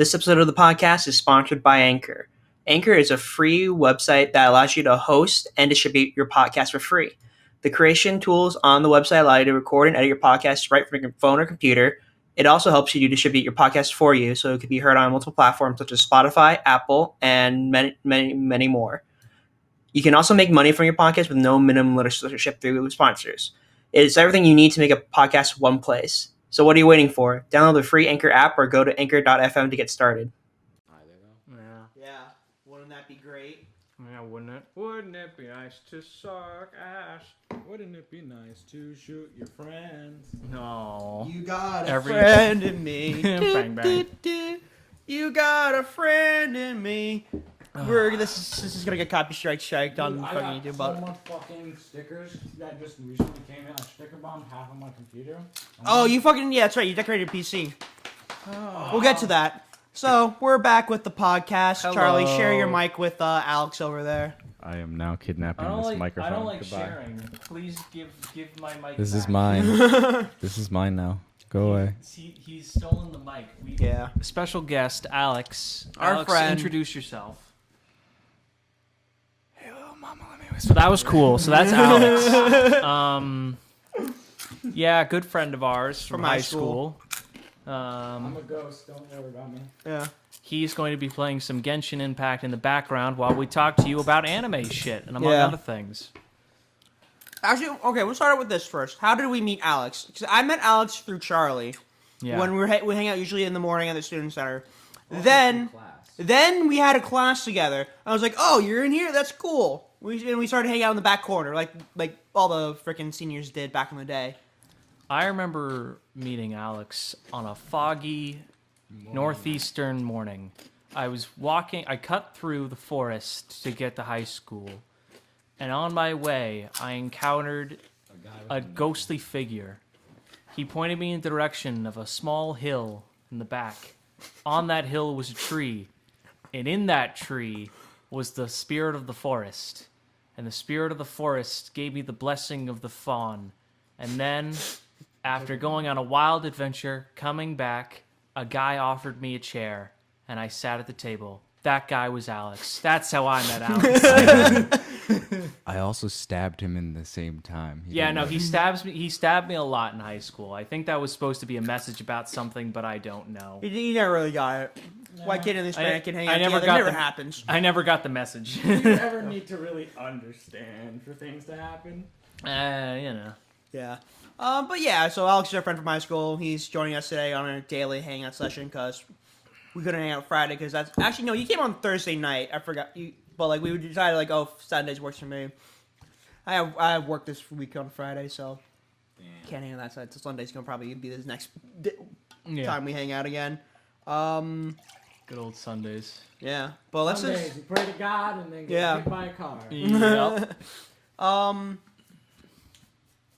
This episode of the podcast is sponsored by Anchor. Anchor is a free website that allows you to host and distribute your podcast for free. The creation tools on the website allow you to record and edit your podcast right from your phone or computer. It also helps you to distribute your podcast for you so it can be heard on multiple platforms such as Spotify, Apple, and many more. You can also make money from your podcast with no minimum listenership through sponsors. It's everything you need to make a podcast one place. So what are you waiting for? Download the free Anchor app or go to anchor.fm to get started. Yeah, wouldn't that be great? Yeah, wouldn't it? Wouldn't it be nice to suck ass? Wouldn't it be nice to shoot your friends? No. You got a friend in me. Bang, bang. You got a friend in me. This is gonna get copyright on fucking YouTube. So much fucking stickers that just recently came in. I sticker bombed half of my computer. That's right. You decorated your PC. We'll get to that. So we're back with the podcast. Hello. Charlie, share your mic with Alex over there. I am now kidnapping this microphone. I don't like Goodbye. sharing. Please give my mic. This back. is mine. This is mine now. Go away. He's stolen the mic. Yeah. Special guest Alex. Our Alex, friend. introduce yourself. Hey, little mama, let me whisper. So that was cool. So that's Alex. Yeah, good friend of ours from high school. I'm a ghost, don't worry about me. Yeah. He's going to be playing some Genshin Impact in the background while we talk to you about anime shit and among other things. Actually, okay, we'll start out with this first. How did we meet Alex? Because I met Alex through Charlie. Yeah. When we hang out usually in the morning at the student center. Then we had a class together. I was like, "Oh, you're in here? That's cool." We started hanging out in the back corner, like all the freaking seniors did back in the day. I remember meeting Alex on a foggy northeastern morning. I was walking, I cut through the forest to get to high school. And on my way, I encountered a ghostly figure. He pointed me in the direction of a small hill in the back. On that hill was a tree. And in that tree was the spirit of the forest. And the spirit of the forest gave me the blessing of the fawn. And then, after going on a wild adventure, coming back, a guy offered me a chair. And I sat at the table. That guy was Alex. That's how I met Alex. I also stabbed him in the same time. He stabbed me a lot in high school. I think that was supposed to be a message about something, but I don't know. You never really got it. White kid and Hispanic kid hang out never together. got Never the- happens. I never got the message. You ever need to really understand for things to happen? Yeah. But yeah, so Alex is our friend from high school. He's joining us today on a daily hangout session because we couldn't hang out Friday because that's actually no. You came on Thursday night. I forgot you, but like we decided Sundays works for me. I have work this week on Friday, so can't hang on that side. So Sunday's gonna probably be this next time we hang out again. Good old Sundays. Yeah, but let's Some days just you pray to God and then get hit by a car. Yep.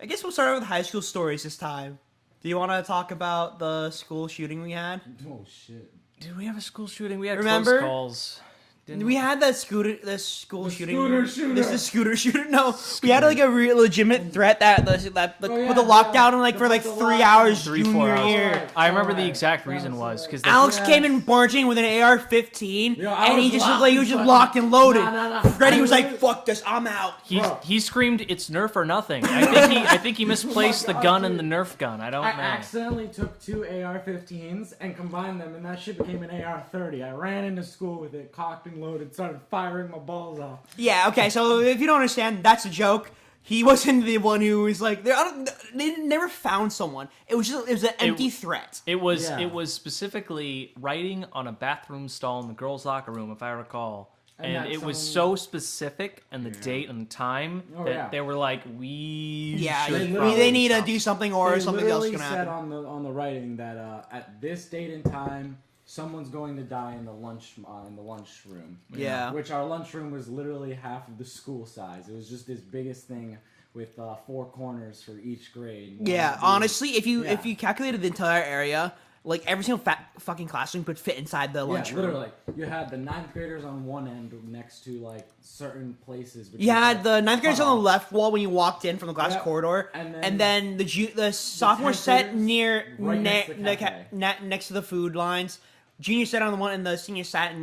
I guess we'll start out with high school stories this time. Do you want to talk about the school shooting we had? Oh shit. Did we have a school shooting? We had Remember? close calls. Didn't We had that school shooting. scooter shooter. This is scooter shooter. No, we had like a legitimate threat that with the lockdown and for like 3 hours 3-4 junior hours. year. I remember the exact reason was because Alex came in marching with an AR-15, Yeah, I and he was just locked. looked like he was just locked and loaded. Nah. Freddie was I like, "Fuck this, I'm out." he screamed, "It's Nerf or nothing." I think he misplaced the gun and the Nerf gun. I don't I know. accidentally took two AR-15s and combined them, and that shit became an AR-30. I ran into school with it, cocked and loaded, started firing my balls off. Yeah, okay. So if you don't understand, that's a joke. He wasn't the one who was like, they never found someone. It was an empty threat. It was Yeah. it was specifically writing on a bathroom stall in the girls' locker room, if I recall. And And that it was someone- so specific, and the date and the time Oh, that yeah. they were like, "We Yeah, should they probably need to stop." do something or They something else is literally gonna said happen. on the writing that at this date and time, someone's going to die in the lunchroom. Yeah. Which our lunchroom was literally half of the school size. It was just this biggest thing with 4 corners for each grade. Yeah, honestly, if you Yeah. calculated the entire area, like every single fucking classroom could fit inside the Yeah, lunchroom. literally. You had the 9th graders on one end next to like certain places. which You was, had like, the ninth graders on cutoff. the left wall when you walked in from the glass Yep. corridor, And and then then the sophomore 10th set graders near right next to the cafe. next to the food lines. junior sat on the one, and the senior sat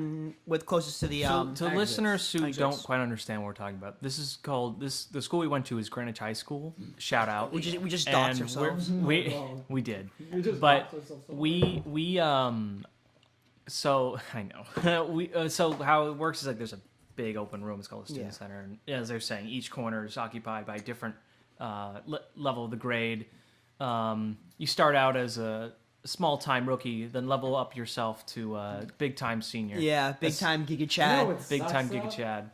with closest to the To exits. listeners who Exits. don't quite understand what we're talking about, this is called the school we went to is Greenwich High School. Shout out. we just And doxed ourselves. we did. We just But boxed ourselves so we so I know so how it works is like there's a big open room. It's called a student center, and as they're saying, each corner is occupied by a different level of the grade. You start out as a small time rookie, then level up yourself to big time senior. Yeah, big That's time Giga You know Chad. what Big sucks, time though? Giga Chad.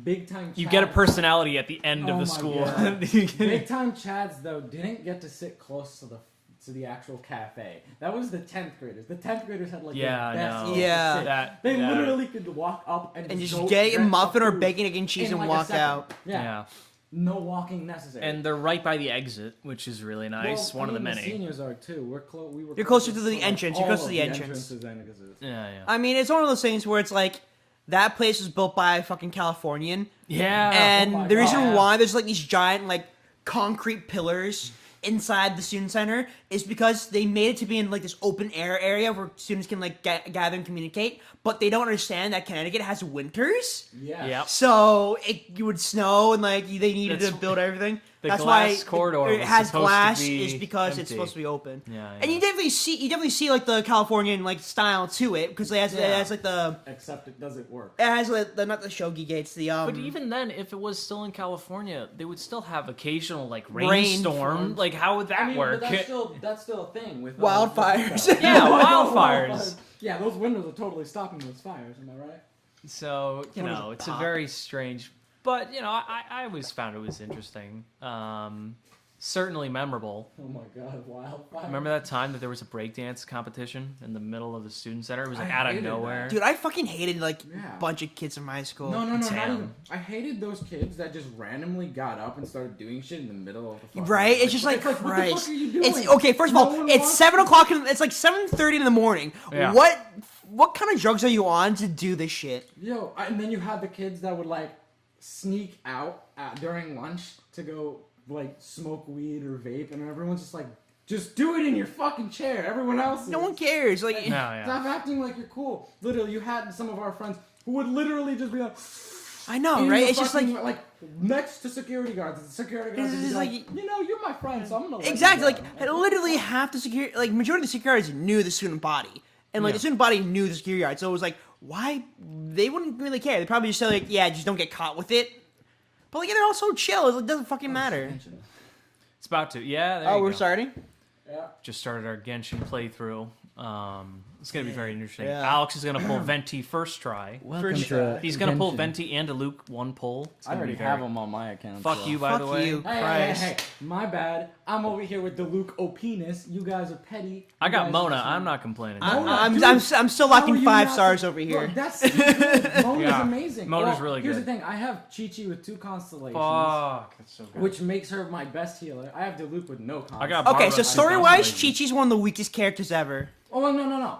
Big time. You Chads- get a personality at the end of Oh the my school. God. Big time Chads though didn't get to sit close to the actual cafe. That was the 10th graders. The 10th graders had like Yeah, the best I know. seats to Yeah. sit. That- They that- literally could walk up and And just go get a get muffin or food bacon, egg, and cheese in and like a walk second. out. Yeah. No walking necessary. And they're right by the exit, which is really nice. Well, One of the I mean, many. seniors are too. We were. You're closer to the like, entrance. You're all closer to of the entrance. entrances and exits. Yeah, yeah. I mean, it's one of those things where it's like that place was built by a fucking Californian, Yeah. and oh my the reason God. why there's like these giant like concrete pillars inside the student center is because they made it to be in like this open air area where students can like gather and communicate, but they don't understand that Connecticut has winters, Yeah. Yep. so it would snow and like they needed That's- to build everything. the That's glass why corridor it was has supposed to glass be is because it's empty. supposed to be open. Yeah, And you definitely see like the Californian like style to it because it has like the Except it doesn't work. it has like the not the shogi gates the But even then, if it was still in California, they would still have occasional like Rain rainstorm. forms. Like, how would that I mean, work? but that's still a thing with Wildfires. with- Yeah, wildfires. Yeah, those windows are totally stopping those fires. Am I right? So you What is know, it, it's a pop? very strange. But you know, I always found it was interesting. Certainly memorable. Oh my God, wildfire! Remember that time that there was a breakdance competition in the middle of the student center? It was like I out of hated nowhere. dude, I fucking hated like Yeah. a bunch of kids from high school. No, not Damn. even. I hated those kids that just randomly got up and started doing shit in the middle of the fucking Right? It's just like, what the Christ. fuck are you doing? It's okay. First of No all, one it's wants 7:00. It's like 7:30 in the morning. Yeah. What kind of drugs are you on to do this shit? And then you had the kids that would like sneak out during lunch to go like smoke weed or vape, and everyone's just like, just do it in your fucking chair. Everyone else, No one cares. Like, No, yeah. Stop acting like you're cool. Literally, you had some of our friends who would literally just be like, I know, in right? the It's just fucking, like next to security guards. The security guards It's would be just like, like- you know, you're my friend, so I'm gonna let exactly you like go. literally half the security, like majority of the security guards knew the student body, and like Yeah. the student body knew the security guard. So it was like, why they wouldn't really care? They probably just say like, yeah, just don't get caught with it. But like, they're all so chill. It like, doesn't fucking matter. It's about to. Yeah. There Oh, you we're go. starting. Yeah. Just started our Genshin playthrough. It's gonna be very interesting. Yeah. Alex is gonna pull Venti first try. Welcome sure. He's gonna pull Venti and a Luke one pull. It's I gonna already be very- have them on my account. Fuck so. you, by the Fuck way. you. Hey, Christ. hey, my bad. I'm over here with the Luke O'Penis. You guys are petty. I You got guys Mona. are- I'm not complaining. I'm still How are locking you 5 not- stars over here. Look, that's Mona's Yeah. amazing. Mona's really Here's good. the thing. I have Chi-Chi with 2 constellations. Fuck. That's so good. Which makes her my best healer. I have Diluc with no constellations. I got Okay, Barba so with story-wise, constellations. Chi-Chi's one of the weakest characters ever. Oh, no.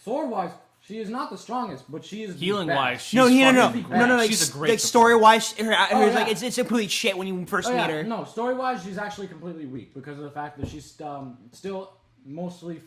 Sword-wise, she is not the strongest, but she is the Healing best. wise, she's No, fucking great. like, She's a great like support. story-wise, her yeah. like it's complete shit when you first Oh, meet yeah, her. no, story-wise, she's actually completely weak because of the fact that she's still mostly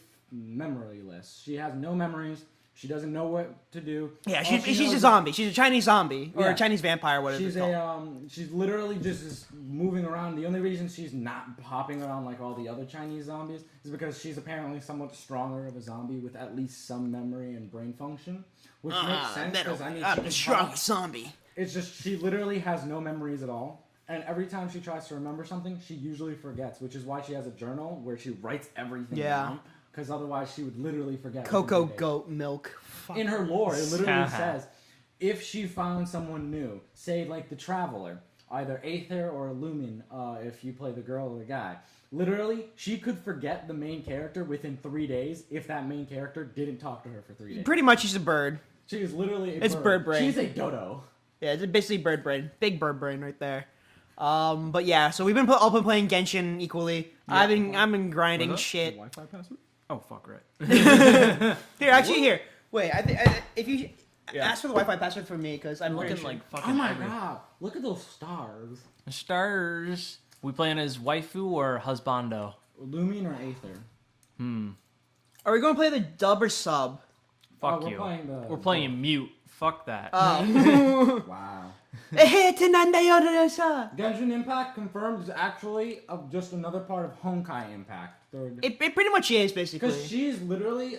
memoryless. She has no memories. She doesn't know what to do. Yeah, All she's she a knows is- zombie. She's a Chinese zombie or Yeah. a Chinese vampire, whatever She's it's called. she's literally just is moving around. The only reason she's not hopping around like all the other Chinese zombies is because she's apparently somewhat stronger of a zombie with at least some memory and brain function, which makes sense because I mean, she I'm can the talk. strongest zombie. It's just she literally has no memories at all, and every time she tries to remember something, she usually forgets, which is why she has a journal where she writes everything Yeah. down. Because otherwise, she would literally forget. Cocoa every day. goat milk. Fuck. In her lore, it literally says if she found someone new, say like the Traveler, either Aether or Lumen, if you play the girl or the guy, literally she could forget the main character within 3 days if that main character didn't talk to her for 3 days. Pretty much, she's a bird. She is literally a It's bird brain. She's a dodo. Yeah, it's basically bird brain. Big bird brain right there. But yeah, so we've been all been playing Genshin equally. I've been grinding Was that shit. the Wi-Fi password? Oh fuck, right. Here, actually, here. Wait, if you Yeah. ask for the Wi-Fi password for me, because I'm Looking pretty sure. like fucking. Oh my every- god! Look at those stars. Stars. We playing as waifu or husbando? Lumen or Aether? Are we going to play the dub or sub? Fuck we're you. playing the- We're playing Mute. Fuck that. Wow. Genshin Impact confirmed is actually just another part of Honkai Impact. It pretty much is, basically. Because she's literally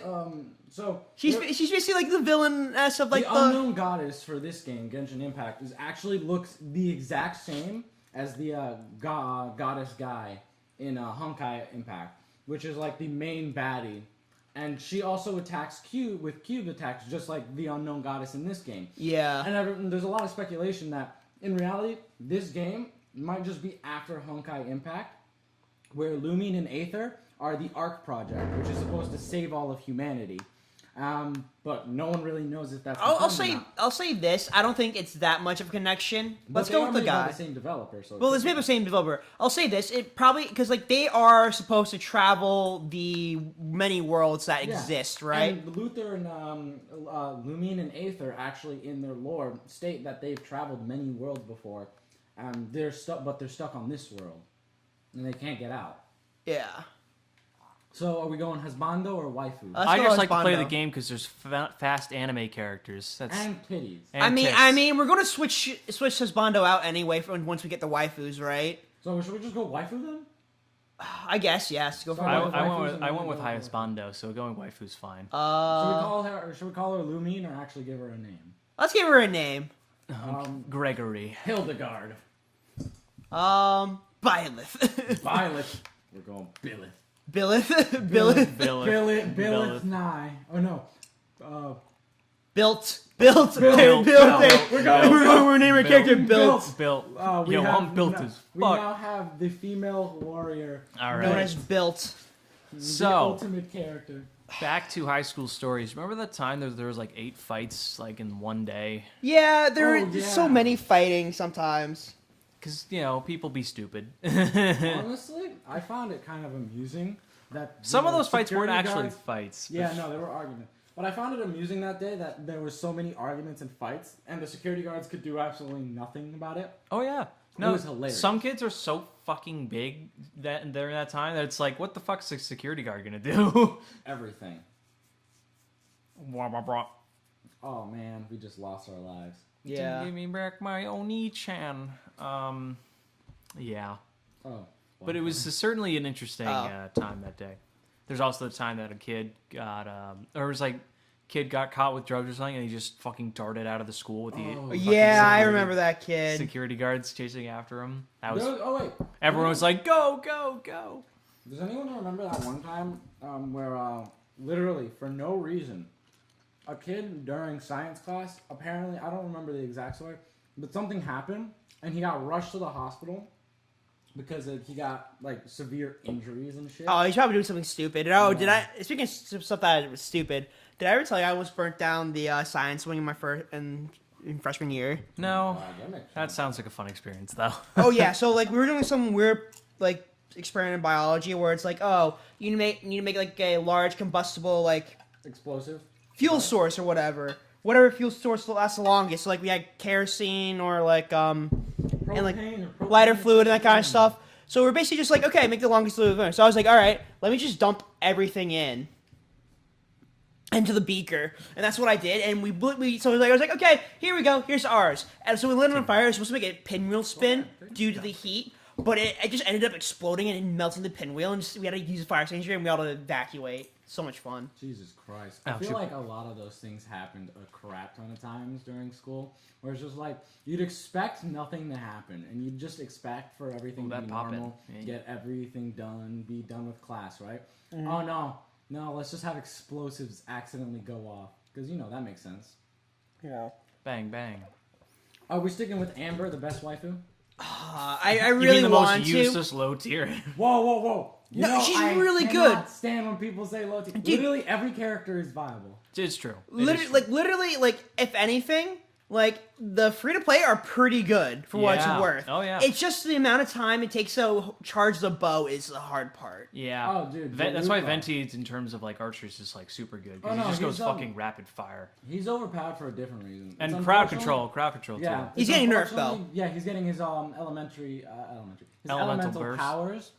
She's basically like the villain of like the unknown goddess for this game, Genshin Impact, looks the exact same as the goddess guy in Honkai Impact, which is like the main baddie. And she also attacks Cube with cube attacks, just like the unknown goddess in this game. Yeah. And there's a lot of speculation that, in reality, this game might just be after Honkai Impact, where Lumine and Aether are the Ark Project, which is supposed to save all of humanity. But no one really knows if that's. I'll say this. I don't think it's that much of a connection. Let's go with the guy. The same developer. So well, it's made by the same developer. I'll say this. It probably because like they are supposed to travel the many worlds that exist, right? And Luther and Lumine and Aether actually in their lore state that they've traveled many worlds before. They're stuck on this world, and they can't get out. Yeah. So are we going husbando or waifu? I just like to play the game because there's fast anime characters. And titties. And I tits. mean, we're gonna switch husbando out anyway once we get the waifus, right? So should we just go waifu then? I guess yes. Go for it. I went with husbando, so going waifu's fine. Should we call her Lumine or actually give her a name? Let's give her a name. Gregory. Hildegard. Byleth. Violet. We're going Billith. Billeth. Billith Nye. Oh no. Built. Built. We're naming our character Built. Yo, I'm built as fuck. We now have the female warrior. All Known right. as Built. The ultimate character. Back to high school stories. Remember that time there was like 8 fights like in one day? Yeah, there are so many fighting sometimes. Because, people be stupid. Honestly, I found it kind of amusing that Some of those fights weren't security actually guards- fights. Yeah, no, they were arguments. But I found it amusing that day that there were so many arguments and fights, and the security guards could do absolutely nothing about it. Oh, yeah. No, it was hilarious. Some kids are so fucking big during that time that it's like, what the fuck's a security guard gonna do? Everything. Oh man, we just lost our lives. Yeah. Give me back my Oni-chan. Yeah. Oh. But it was certainly an interesting time that day. There's also the time that a kid got, kid got caught with drugs or something, and he just fucking darted out of the school with the Yeah, I remember that kid. security guards chasing after him. That was wait. everyone was like, "Go, go, go!" Does anyone remember that one time where literally for no reason, a kid during science class, apparently I don't remember the exact story, but something happened and he got rushed to the hospital because he got like severe injuries and shit. Oh, he's probably doing something stupid. Oh, did I? Speaking of stuff that was stupid, did I ever tell you I almost burnt down the science wing in my in freshman year? No, that sounds like a fun experience though. Oh yeah, so like we were doing some weird like experiment in biology where it's like, oh, you need to make like a large combustible like Explosive. fuel source or whatever fuel source lasts the longest. So like we had kerosene or like and like lighter fluid and that kind of stuff. So we're basically just like, okay, make the longest fluid. So I was like, all right, let me just dump everything into the beaker, and that's what I did. And I was like, okay, here we go, here's ours. And so we lit it on fire. It was supposed to make a pinwheel spin due to the heat, but it just ended up exploding and it melted the pinwheel, and we had to use a fire extinguisher and we had to evacuate. So much fun. Jesus Christ. I feel like a lot of those things happened a crap ton of times during school, where it's just like, you'd expect nothing to happen, and you'd just expect for everything to be normal, get everything done, be done with class, right? Mm-hmm. Oh, no, let's just have explosives accidentally go off, because, that makes sense. Yeah. Bang, bang. Are we sticking with Amber, the best waifu? I really want to. You mean the most useless low tier? Whoa. She's really good. I stand when people say low tier. Literally every character is viable. It's true. Literally, if anything, like the free to play are pretty good for what it's worth. Oh yeah. It's just the amount of time it takes to charge the bow is the hard part. Yeah. Oh, dude. That's why Venti, in terms of like archery, is just like super good because he just goes fucking rapid fire. He's overpowered for a different reason. And crowd control yeah, too. He's getting nerfed though. Yeah, he's getting his elemental burst. powers.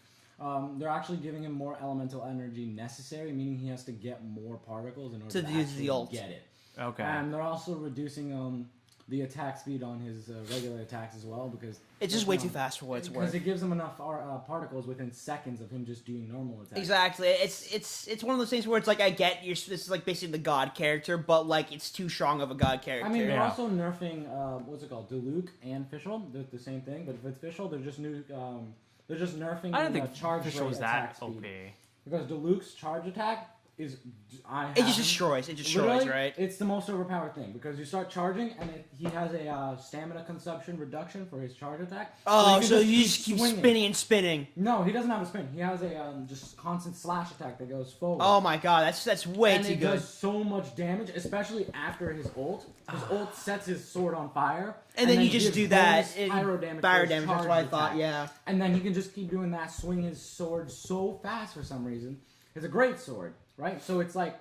they're actually giving him more elemental energy necessary, meaning he has to get more particles in order To to use actually the ult. get it. Okay. And they're also reducing the attack speed on his regular attacks as well because It's just way too fast for what it's because worth. it gives him enough particles within seconds of him just doing normal attacks. Exactly. It's one of those things where it's like I get this is like basically the god character, but like it's too strong of a god character. I mean, they're Yeah. also nerfing what's it called, Diluc and Fischl. They're the same thing, but with Fischl, they're just they're just nerfing I don't the think charge Fischl rate was attack that speed. OP. Because Diluc's charge attack is it just destroys. It destroys, Literally, right? It's the most overpowered thing because you start charging and he has a stamina consumption reduction for his charge attack. Oh, so can you just keep swinging. spinning and spinning. No, he doesn't have a spin. He has a just constant slash attack that goes forward. Oh my god, that's way and too it good. does so much damage, especially after his ult. His ult sets his sword on fire, And then you just gives do that. bonus and pyro damage. Pyro for his damage. That's charge what I thought. attack. Yeah. And then he can just keep doing that, swing his sword so fast for some reason. It's a great sword, right? So it's like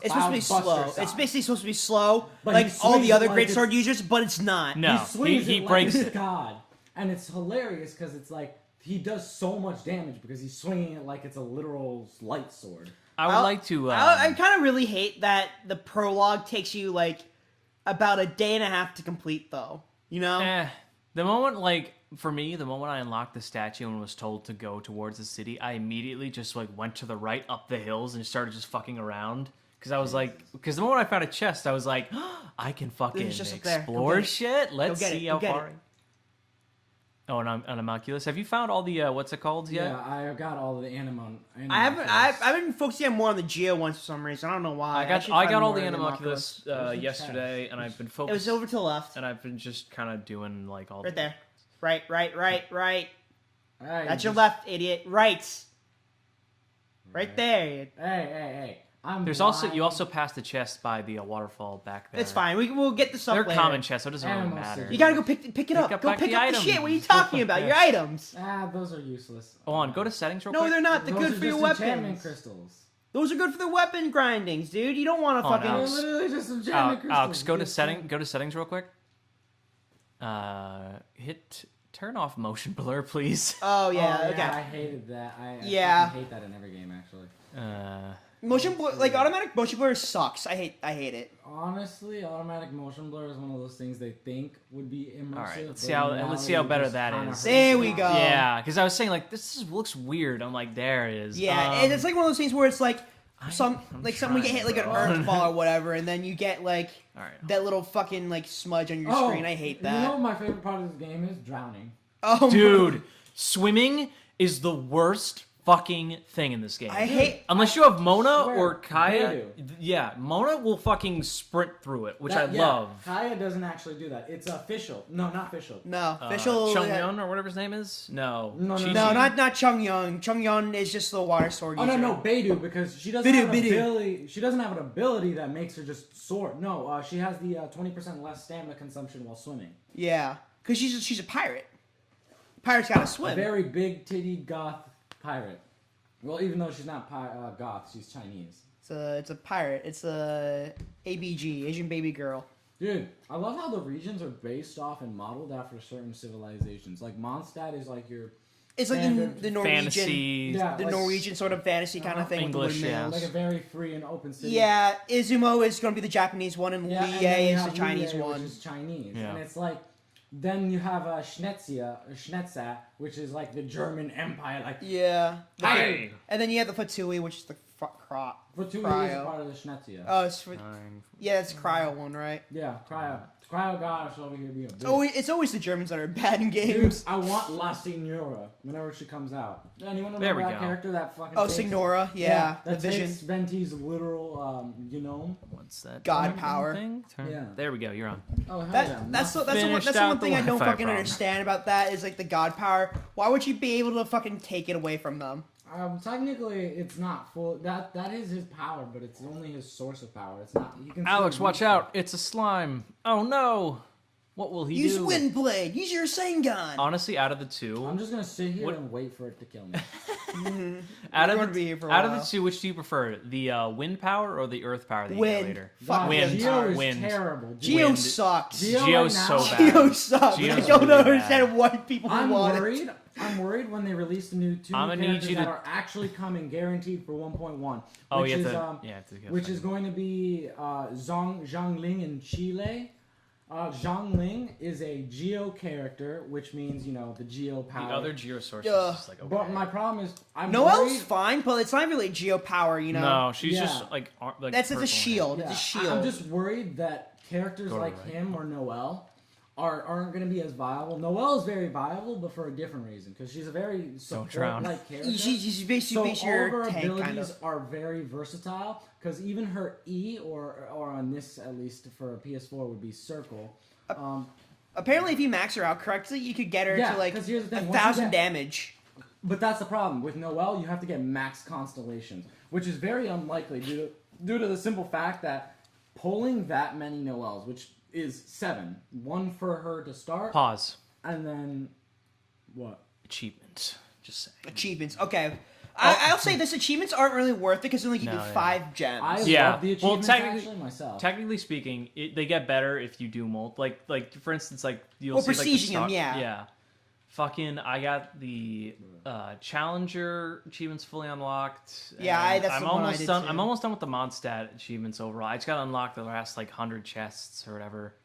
It's supposed to be Cloudbuster slow. size. It's basically supposed to be slow, But like he all swings the other it like great it's- sword users, but it's not. No, he swings he it breaks like it. God, and it's hilarious because it's like he does so much damage because he's swinging it like it's a literal light sword. I would like to. I kind of really hate that the prologue takes you like about a day and a half to complete, though. You know? The moment, like, for me, the moment I unlocked the statue and was told to go towards the city, I immediately just, like, went to the right up the hills and started just fucking around. Because I was like, because the moment I found a chest, I was like, I can fucking There's just up there. Go explore get it. shit. Let's get it. see Go how get far. it. Oh, and I'm an Homunculus. Have you found all the, what's it called yet? Yeah, I got all of the animon. I've been focusing more on the Geo ones for some reason. I don't know why. I should got find all more the of Animalculus Where's the yesterday, chest? and I've been It focused. was over to the left. And I've been just kind of doing, like, all Right the... there. Right. Right, That's your left, idiot. Right. Right there. Hey. There's also you also passed the chest by the waterfall back there. It's fine. We'll get the stuff They're later. common chests, so it doesn't really Animal matter. suit. You gotta go pick it up. up Go back pick the up items. the shit. What are you talking about? Your items. Those are useless. Go on, go to settings real No, quick. they're not. They're Those good are for your just enchantment weapons. crystals. Those are good for the weapon grindings, dude. You don't want to Oh, fucking. no. They're literally just enchantment crystals. Alex, go You to get setting. Go to settings real quick. Turn off motion blur, please. Oh yeah. Oh, Okay. I hated that. I Yeah. fucking hate that in every game, actually. Motion blur, like automatic motion blur, sucks. I hate it. Honestly, automatic motion blur is one of those things they think would be immersive. All right, let's but see how- in let's see how reality, better just that kinda is. hurts There we it. go. Yeah, because I was saying like this looks weird. I'm like, there it is. Yeah, and it's like one of those things where it's like I'm someone get hit like an bro. earth ball or whatever, and then you get like All right. that little fucking like smudge on your Oh, screen. I hate You that. know what my favorite part of this game is? Drowning. Oh, Dude, swimming is the worst fucking thing in this game. I hate. Unless you have Mona swear, or Kaya. they Yeah, Mona will fucking sprint through it, which I Yeah, love. Kaya doesn't actually do that. It's official. No, not official. No, official. Chungyun or whatever his name is? No. No, Chi-Chi. No, not Chung Yun. Chung Yun is just the water sword. Oh no, user. no, Beidou, because she doesn't Bidou, have an Bidou. ability. She doesn't have an ability that makes her just soar. No, she has the 20% less stamina consumption while swimming. Yeah, because she's a pirate. Pirates gotta A swim. very big titty goth pirate. Well, even though she's not goth, she's Chinese. It's a pirate. It's a ABG, Asian baby girl. Dude, I love how the regions are based off and modeled after certain civilizations. Like Mondstadt is like your It's like standard the Norwegian, Fantasy. Yeah. the like- Norwegian sort of fantasy kind of thing English, with the yeah. windmills. like a very free and open city. Yeah, Izumo is gonna be the Japanese one, and Yeah, and then Liye you is the have Chinese Liye, one. which is Chinese, Yeah. and it's like then you have Schnetza, which is like the German Empire. Like Yeah. Hey. And then you have the Fatsui, which is the crop. Fatui is Cryo. part of the Schnetza. Oh, it's for, yeah, it's cryo one, right? Yeah, Cryo gosh over here being a bitch. Oh, it's always the Germans that are bad in Dude, games. I want La Signora whenever she comes out. Anyone There remember we that go. character that fucking Oh, takes- Signora, yeah, the that Vision. takes Venti's literal gnome. What's that? God turn power. Thing? Yeah. There we go. You're on. Oh hell yeah. That's the one finished out thing the I don't Wi-Fi fucking problem. understand about that is like the god power. Why would you be able to fucking take it away from them? Technically, it's not full. That is his power, but it's only his source of power. It's not. He can Alex, still watch use out! It's a slime. Oh no! What will he Use do? Windblade. Use your Sengun. Honestly, out of the it. two, I'm just gonna sit here What- and wait for it to kill me. out We're of gonna the be here for a out of the while. two, which do you prefer? The wind power or the earth power that you Wind. get later? Fuck Wind. Geo is Wind. terrible. Geo Wind. sucks. Geo Geo's right so now- bad. Geo sucks. Geo's I don't really understand bad. why people I'm want it. worried. I'm worried when they release the new two I'ma new need characters you that to- are actually coming guaranteed for 1.1. Oh, which you is, have to. Yeah, have to get which fucking- is going to be Zhang Ling in Chile. Zhang Ling is a Geo character, which means, the Geo the power. other Geo source Ugh. is just like okay. But my problem is, I'm Noelle's worried. fine, but it's not really geo power, No, she's Yeah. just like That's it's a purple shield. Yeah, It's a shield. I'm just worried that characters Go to like the right. him or Noelle aren't going to be as viable. Noelle is very viable, but for a different reason, because she's a very drown. support-like character. She's basically So all of her your tank, abilities kind of. are very versatile, because even her E, or on this at least for a PS4 would be Circle. Apparently, if you max her out correctly, you could get her Yeah, to like 'cause here's the thing, once you 1,000 get- damage. But that's the problem. With Noelle, you have to get max constellations, which is very unlikely due to the simple fact that pulling that many Noelles, which is 7, one for her to start, Pause. and then what? Achievements. Just saying. Achievements. Okay. I'll say this: achievements aren't really worth it because they only give No, you yeah. 5 gems. I Yeah. love the Well, achievements technically- actually myself. Technically speaking, they get better if you do like for instance, like you'll Well, see like the prestiging them, stock- yeah. Yeah. Fucking, I got the challenger achievements fully unlocked. Yeah, and that's I'm the one I almost did done. too. I'm almost done with the Mondstadt achievements overall. I just gotta unlock the last like 100 chests or whatever,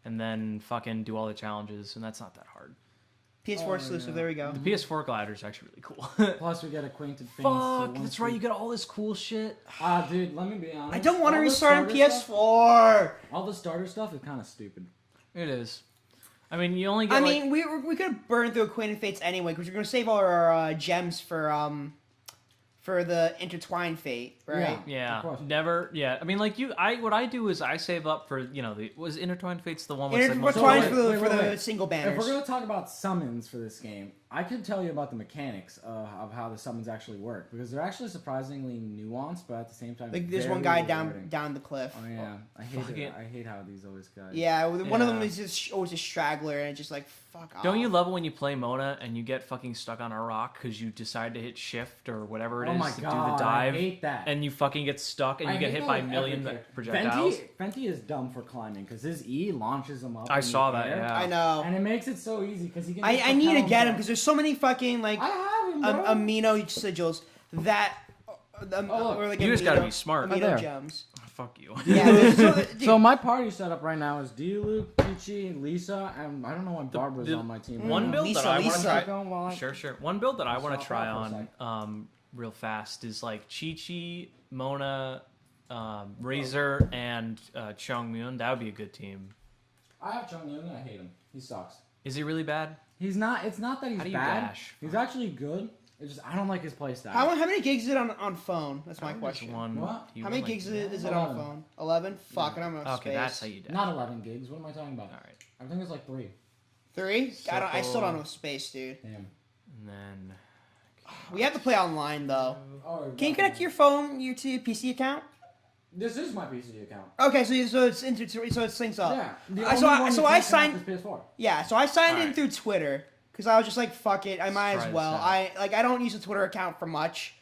and then fucking do all the challenges, and that's not that hard. PS4 exclusive. There we go. The PS4 glider is actually really cool. Plus, we get acquainted things. Fuck, that's right. You get all this cool shit. Dude, let me be honest. I don't want to all the restart on starter stuff- PS4. all the starter stuff is kind of stupid. It is. I mean, you only get. I like, mean, we could have burned through Acquainted Fates anyway because we're gonna save all our gems for the Intertwined Fate, right? Yeah, Of course. never. Yeah, I mean, like what I do is I save up for was Intertwined Fates the one with like most- Intertwined wait, for the wait, for the wait. single If banners. we're gonna talk about summons for this game, I could tell you about the mechanics of how the summons actually work because they're actually surprisingly nuanced, but at the same time, Like there's very one guy rewarding. down the cliff. Oh yeah, I hate Fuck it. it. I hate how these always guys. Yeah, one of them Yeah. is just always a straggler and it's just like fuck off. Don't you love it when you play Mona and you get fucking stuck on a rock because you decide to hit shift or whatever it Oh is my to god, do the dive, I hate that. and you fucking get stuck and I you get hate hit that by a with million every character. projectiles? Fenty is dumb for climbing because his E launches him up. I in saw the that. air, Yeah. I know. and it makes it so easy because he can. I just need to propel get him himself. because there's so many fucking like I have him, bro. amino sigils that look, or like You just gotta amino- be smart. Amino there. gems. Fuck you. Yeah. So my party setup right now is Luke, Peachy, Lisa, and I don't know why Barbara's the on my team. One build Lisa, that I want Lisa. to try. Going while I- Sure. One build that I want to Stop try off for a on real fast is like Chi-Chi, Mona, Razor, and Chongmyun. That would be a good team. I have Chung Yun and I hate him. He sucks. Is he really bad? He's not. It's not that he's How do you bad. dash? He's actually good. It's just I don't like his playstyle. How many gigs is it on phone? That's my I think question. it's one. What? you How many won, gigs like, is it on 11. phone? 11? Fuck, and I'm on Okay, space. that's how you dash. Not 11 gigs. What am I talking about? All right, I think it's like 3. 3? I still don't Circle. know space, dude. Damn. and then We have to play online though. Oh, Can you connect to your phone to your PC account? This is my PC account. Okay, so it's so it syncs up. Yeah. The So only one so you I can't signed. connect is PS4. Yeah, so I signed in Alright. through Twitter because I was just like, fuck it, I might Let's as try well. this out. I don't use a Twitter account for much,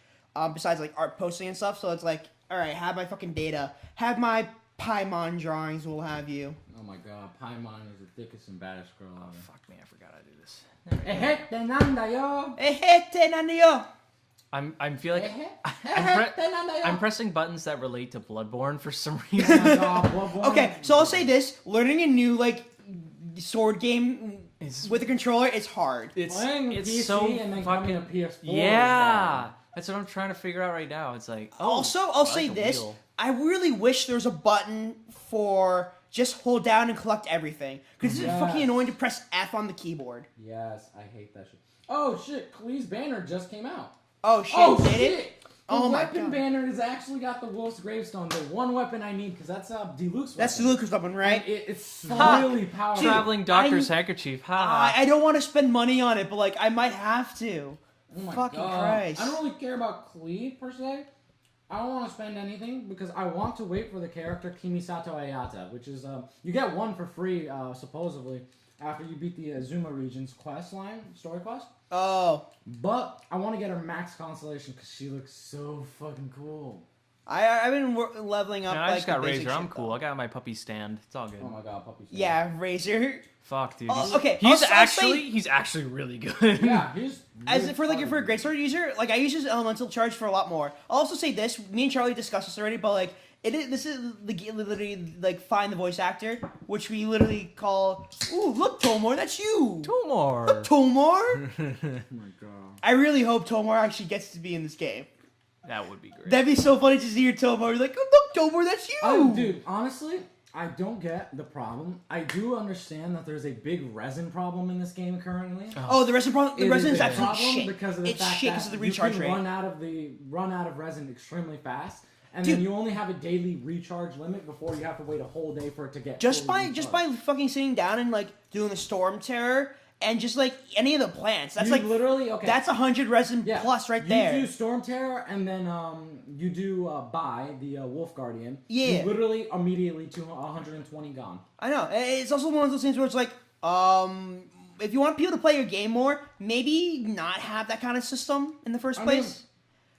besides like art posting and stuff. So it's like, all right, have my fucking data, have my Paimon drawings, will have you. Oh my god, Paimon is the thickest and baddest girl oh ever. fuck me, I forgot how to do this. Ejete nanda yo. Ehete nanio. I feel like Ejete nanda yo. I'm pressing buttons that relate to Bloodborne for some Oh reason. my god, Bloodborne. Okay, so I'll say this: learning a new like sword game It's- with a controller is hard. Playing it's PC so and then coming fucking to PS4 is yeah. hard. That's what I'm trying to figure out right now. It's like Also, I I'll like say the this: wheel. I really wish there was a button for just hold down and collect everything, because Yes. it's fucking annoying to press F on the keyboard. Yes, I hate that shit. Oh shit, Klee's banner just came out. Oh shit! Oh did shit! it? The Oh my weapon God. banner has actually got the Wolf's Gravestone, the one weapon I need, because that's Deluxe weapon. That's the Lucas weapon, right? It's Fuck. really powerful. Traveling doctor's handkerchief. Ha. I don't want to spend money on it, but like I might have to. Oh my Fucking God. Christ. I don't really care about Klee per se. I don't want to spend anything because I want to wait for the character Kimisato Ayata, which is you get one for free supposedly after you beat the Azuma region's quest line story quest. Oh, But I want to get her max constellation because she looks so fucking cool. I've been leveling up. Man, I like just got the basic Razor. I'm shit, cool. though. I got my puppy stand. It's all good. Oh my god, puppy. Yeah, Razor. Fuck, dude. Oh, okay, He's I'll say- he's actually really good. Yeah, he's As really for like fun. for a great sword user, like I use his elemental charge for a lot more. I'll also say this: me and Charlie discussed this already, but like this is literally like find the voice actor, which we literally call. Ooh, look, Tomor, that's you. Two more. Tomor. Oh my god. I really hope Tomor actually gets to be in this game. That would be great. That'd be so funny to see your Tomor. You're like, oh, look, Tomor, that's you. Oh, dude, honestly, I don't get the problem. I do understand that there's a big resin problem in this game currently. Oh, the resin problem. The It resin is a absolute problem shit. because of the It's fact shit that because of the recharge you can rate. run out of resin extremely fast, and Dude. then you only have a daily recharge limit before you have to wait a whole day for it to get Just fully by recharged. fucking sitting down and like doing the storm terror and just like any of the plants. That's You like literally okay. that's 100 resin Yeah, plus right you there. do Storm Terror, and then you do Buy, the Wolf Guardian. Yeah. You literally immediately to 120 gone. I know. It's also one of those things where it's like, if you want people to play your game more, maybe not have that kind of system in the first I mean, place.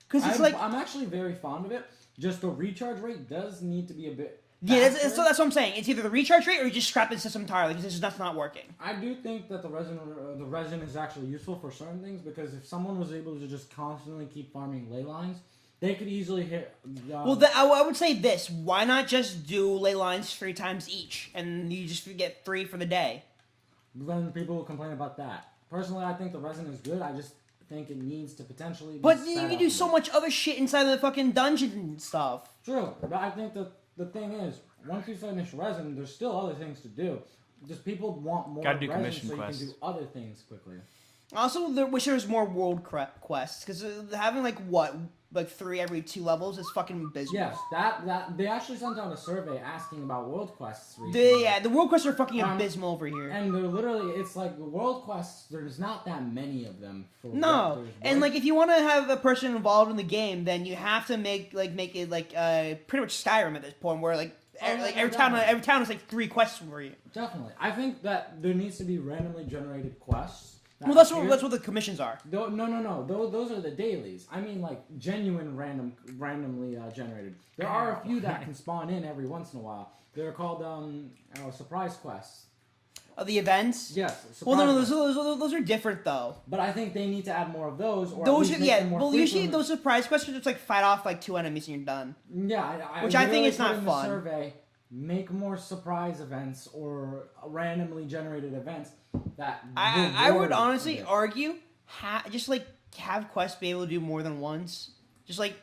Because it's like, I'm actually very fond of it. Just the recharge rate does need to be a bit yeah, faster. so that's what I'm saying. It's either the recharge rate or you just scrap the system entirely because that's not working. I do think that the resin is actually useful for certain things because if someone was able to just constantly keep farming ley lines, they could easily hit. Well, I would say this: why not just do ley lines 3 times each, and you just get 3 for the day? Then people will complain about that. Personally, I think the resin is good. I just think it needs to potentially. Be But sped you can up do a so bit. much other shit inside of the fucking dungeon and stuff. True, but I think that the thing is, once you finish resin, there's still other things to do. Just people want more Gotta do resin commission so quests. you can do other things quickly. Also, wish there was more world quests because having like 3 every 2 levels is fucking abysmal. Yes, that they actually sent out a survey asking about world quests recently. The world quests are fucking Um, abysmal over here. And they're literally, it's like the world quests. There's not that many of them. For what No, there's and worth. like if you want to have a person involved in the game, then you have to make it like pretty much Skyrim at this point, where like every town is like 3 quests for you. Definitely, I think that there needs to be randomly generated quests. Well, that's what the commissions are. No. Those are the dailies. I mean, like genuine randomly generated. There are a few that can spawn in every once in a while. They're called surprise quests. The events. Yes. Well, no, surprise those are different though. But I think they need to add more of those. Or Those at are least make them more Well, usually frequent. those surprise quests are just like fight off like 2 enemies and you're done. Yeah, Which I think literally is put not in the fun. Survey, make more surprise events or randomly generated events that. I would reward honestly it. argue just like have quests be able to do more than once. Just like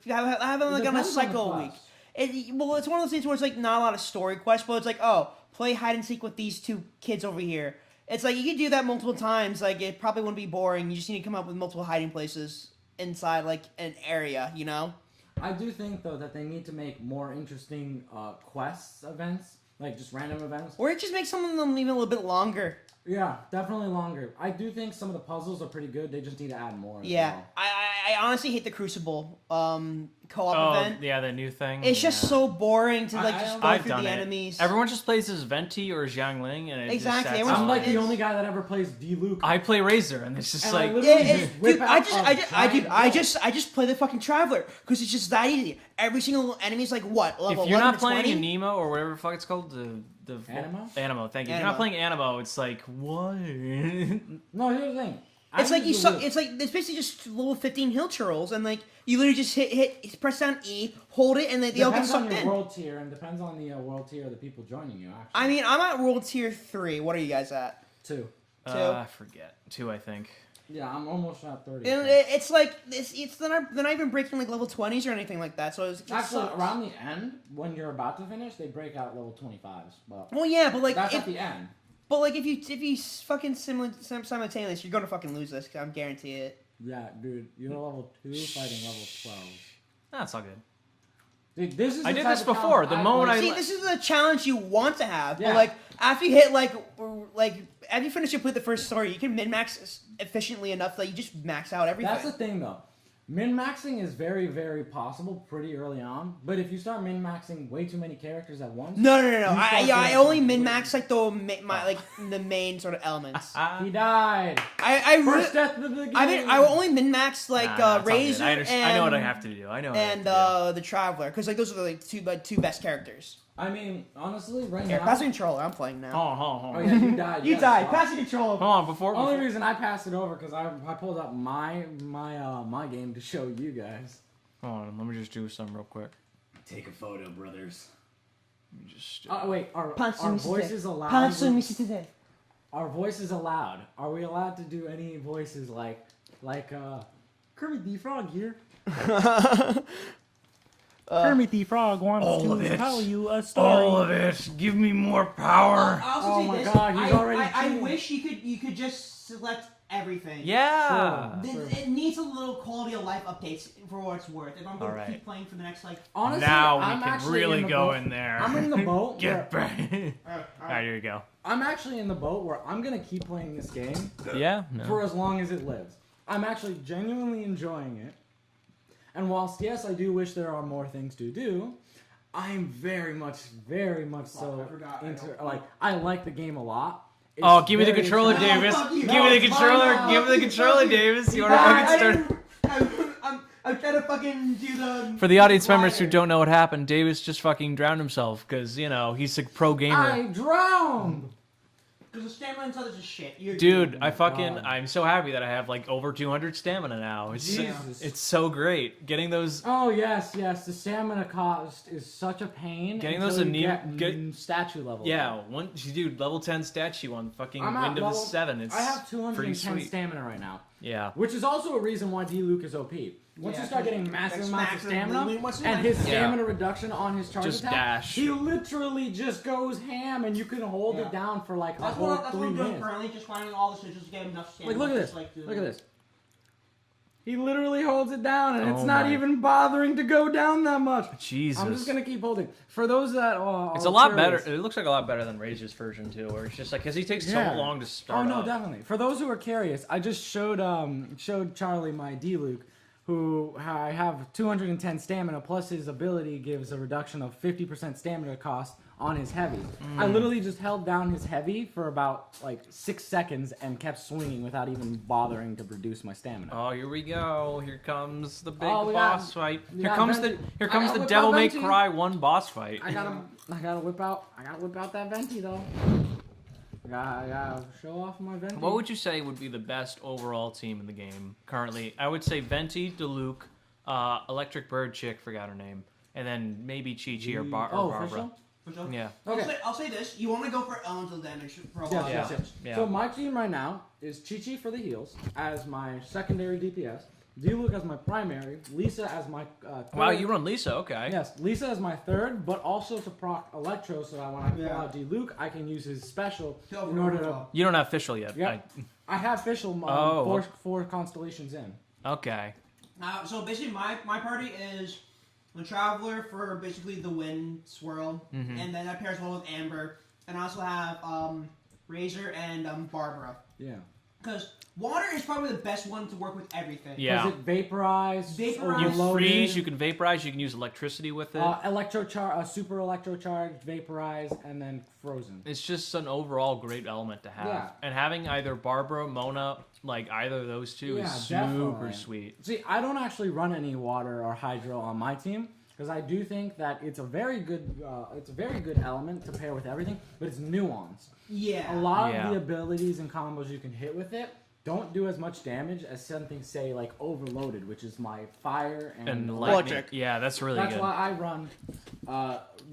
have them like on a depends on the cycle a week. quest. It's one of those things where it's like not a lot of story quests, but it's like, oh, play hide and seek with these 2 kids over here. It's like you could do that multiple times. Like it probably wouldn't be boring. You just need to come up with multiple hiding places inside like an area, you know? I do think though that they need to make more interesting quests events, like just random events. Or it just makes some of them even a little bit longer. Yeah, definitely longer. I do think some of the puzzles are pretty good. They just need to add more. as Yeah, well. I honestly hate the Crucible co-op Oh, event. yeah, the new thing. It's just yeah. so boring to like I- just go I've through done the it. enemies. Everyone just plays as Venti or Xiangling, and it Exactly, Just sets everyone's- I'm on. like the it's- only guy that ever plays D-Luke. I play Razor, and it's just And like I literally Yeah, just whip dude, out I a just play the fucking Traveler because it's just that easy. Every single enemy's like what level if you're 11 not to playing 20? a Nemo or whatever the fuck it's called, the Animo? Animo, thank you. If you're Animo. not playing Animo, it's like what? No, here's the thing. It's like I you use suck. the whip. It's like it's basically just level 15 hill churls, and like you literally just press down E, hold it, and they all get Depends on sucked your in. world tier and depends on the world tier of the people joining you. Actually, I mean, I'm at world tier 3. What are you guys at? 2. I forget. 2, I think. Yeah, I'm almost at 30. And it's like they're not even breaking like level 20s or anything like that. So it Actually, sucks. around the end, when you're about to finish, they break out level 25s. But Well, yeah, but like that's at the end. but like if you fucking simultaneous, you're gonna fucking lose this. I'm guarantee it. Yeah, dude, you're level 2 fighting level 12. That's all good. Dude, this is I the did type this of challenge before. The I've moment played- I See, li- this is a challenge you want to have, Yeah. but like after you hit like after you finish complete the first story, you can min max efficiently enough that you just max out everything. That's the thing, though. Min-maxing is very, very possible pretty early on, but if you start min-maxing way too many characters at once... No. you start I getting only some min weird- max like the main sort of elements. He died. I First death of the game. I mean, I will only min max like Nah, it's all good. Razor I know what I have to do. I know. What I have and to the Traveler, because like those are the like two best characters. I mean, honestly, right Here, now... pass the controller. I'm playing do. now. Hold Oh, on. yeah, you died. You yes, died. wow. Pass the controller. Hold on. Before. Only reason I passed it over because I pulled up my game to show you guys. Hold on. Let me just do something real quick. Take a photo, brothers. Let me just. Wait, our Pansun voices allowed? Pansun today. Our voices allowed? Are we allowed to do any voices like Kermit the Frog here? Kermit the Frog wants to tell you a story. All of it. Give me more power. I also Oh say my this. God, he's already I cheating. wish you could just select everything. Yeah. Sure. It needs a little quality of life updates for what it's worth. If I'm going to Alright. keep playing for the next like. Honestly, Now I'm we can actually really in the go boat- in there. I'm in the boat. Get where, back. Alright, here you go. I'm actually in the boat where I'm gonna keep playing this game Yeah. for as long as it lives. I'm actually genuinely enjoying it. And whilst yes, I do wish there are more things to do, I'm very much so I forgot, I into don't- like I like the game a lot. It's Oh, give me the very controller, exciting. Davis. fuck you. Give No, me the it's controller. fine. Give me the controller, Davis. You wanna I fucking start? didn't- I'm trying to fucking do the. For the audience members who wire. don't know what happened, Davis just fucking drowned himself because he's a pro gamer. I drowned. Because the stamina inside is just shit. Dude, my God. I'm so happy that I have like over 200 stamina now. Jesus. It's so great getting those. Oh yes. The stamina cost is such a pain. Getting until those you anem- get get- statue level. Yeah, dude, level 10 statue on fucking I'm at Windows level- 7. It's I have pretty 210 sweet. stamina right now, Yeah. which is also a reason why D. Luke is OP. Once Yeah, you start getting like massive amounts of smacks stamina and what's the and name? his Yeah. stamina reduction on his charge Just attack, dash. he literally just goes ham, and you can hold Yeah. it down for like a That's whole what 3 I'm doing minutes. currently, just finding all the switches to get enough stamina. Look at this. just like Look at this. He literally holds it down, and it's Oh not my- even bothering to go down that much. Jesus. I'm just gonna keep holding. For those that It's a lot better. It looks like a lot better than Razor's version too, where it's just like because he takes Yeah. so long to start. Oh no, up. definitely. For those who are curious, I just showed Charlie my D Luke, who I have 210 stamina plus his ability gives a reduction of 50% stamina cost on his heavy. I literally just held down his heavy for about like 6 seconds and kept swinging without even bothering to reduce my stamina. Oh, here we go. Here comes the big Oh, we got- boss fight. we Here got comes Venti. the I gotta whip Devil out May Venti. Cry 1 boss fight. I gotta whip out that venti though. I gotta show off my venti. What would you say would be the best overall team in the game currently? I would say Venti, Diluc, Electric Bird Chick, forgot her name, and then maybe Chi Chi or Barbara. official? Yeah. Okay. I'll say this: you want to go for elemental damage for a Yes, while. yes. Yeah. So my team right now is Chi-Chi for the heals as my secondary DPS, D-Luke as my primary, Lisa as my third. Wow, you run Lisa, okay. Yes, Lisa as my third, but also to proc Electro so that when I pull Yeah. out D-Luke, I can use his special To in order to... overwhelm. You don't have official yet. Yeah. I have official Oh. four constellations in. Okay. So basically, my party is the Traveler for basically the Wind Swirl, Mhm. and then that pairs well with Amber, and I also have Razor and Barbara. Yeah. Because water is probably the best one to work with everything. Yeah. Does it vaporize? Vaporize. You overloaded? freeze, you can vaporize, you can use electricity with it. Super electrocharged, vaporize, and then frozen. It's just an overall great element to have. Yeah. And having either Barbara, Mona, like either of those two Yeah, is super definitely. sweet. See, I don't actually run any water or hydro on my team because I do think that it's a very good element to pair with everything, but it's nuanced. Yeah. A lot Yeah. of the abilities and combos you can hit with it don't do as much damage as something say like Overloaded, which is my fire and And lightning. lightning. Yeah, that's really That's good. why I run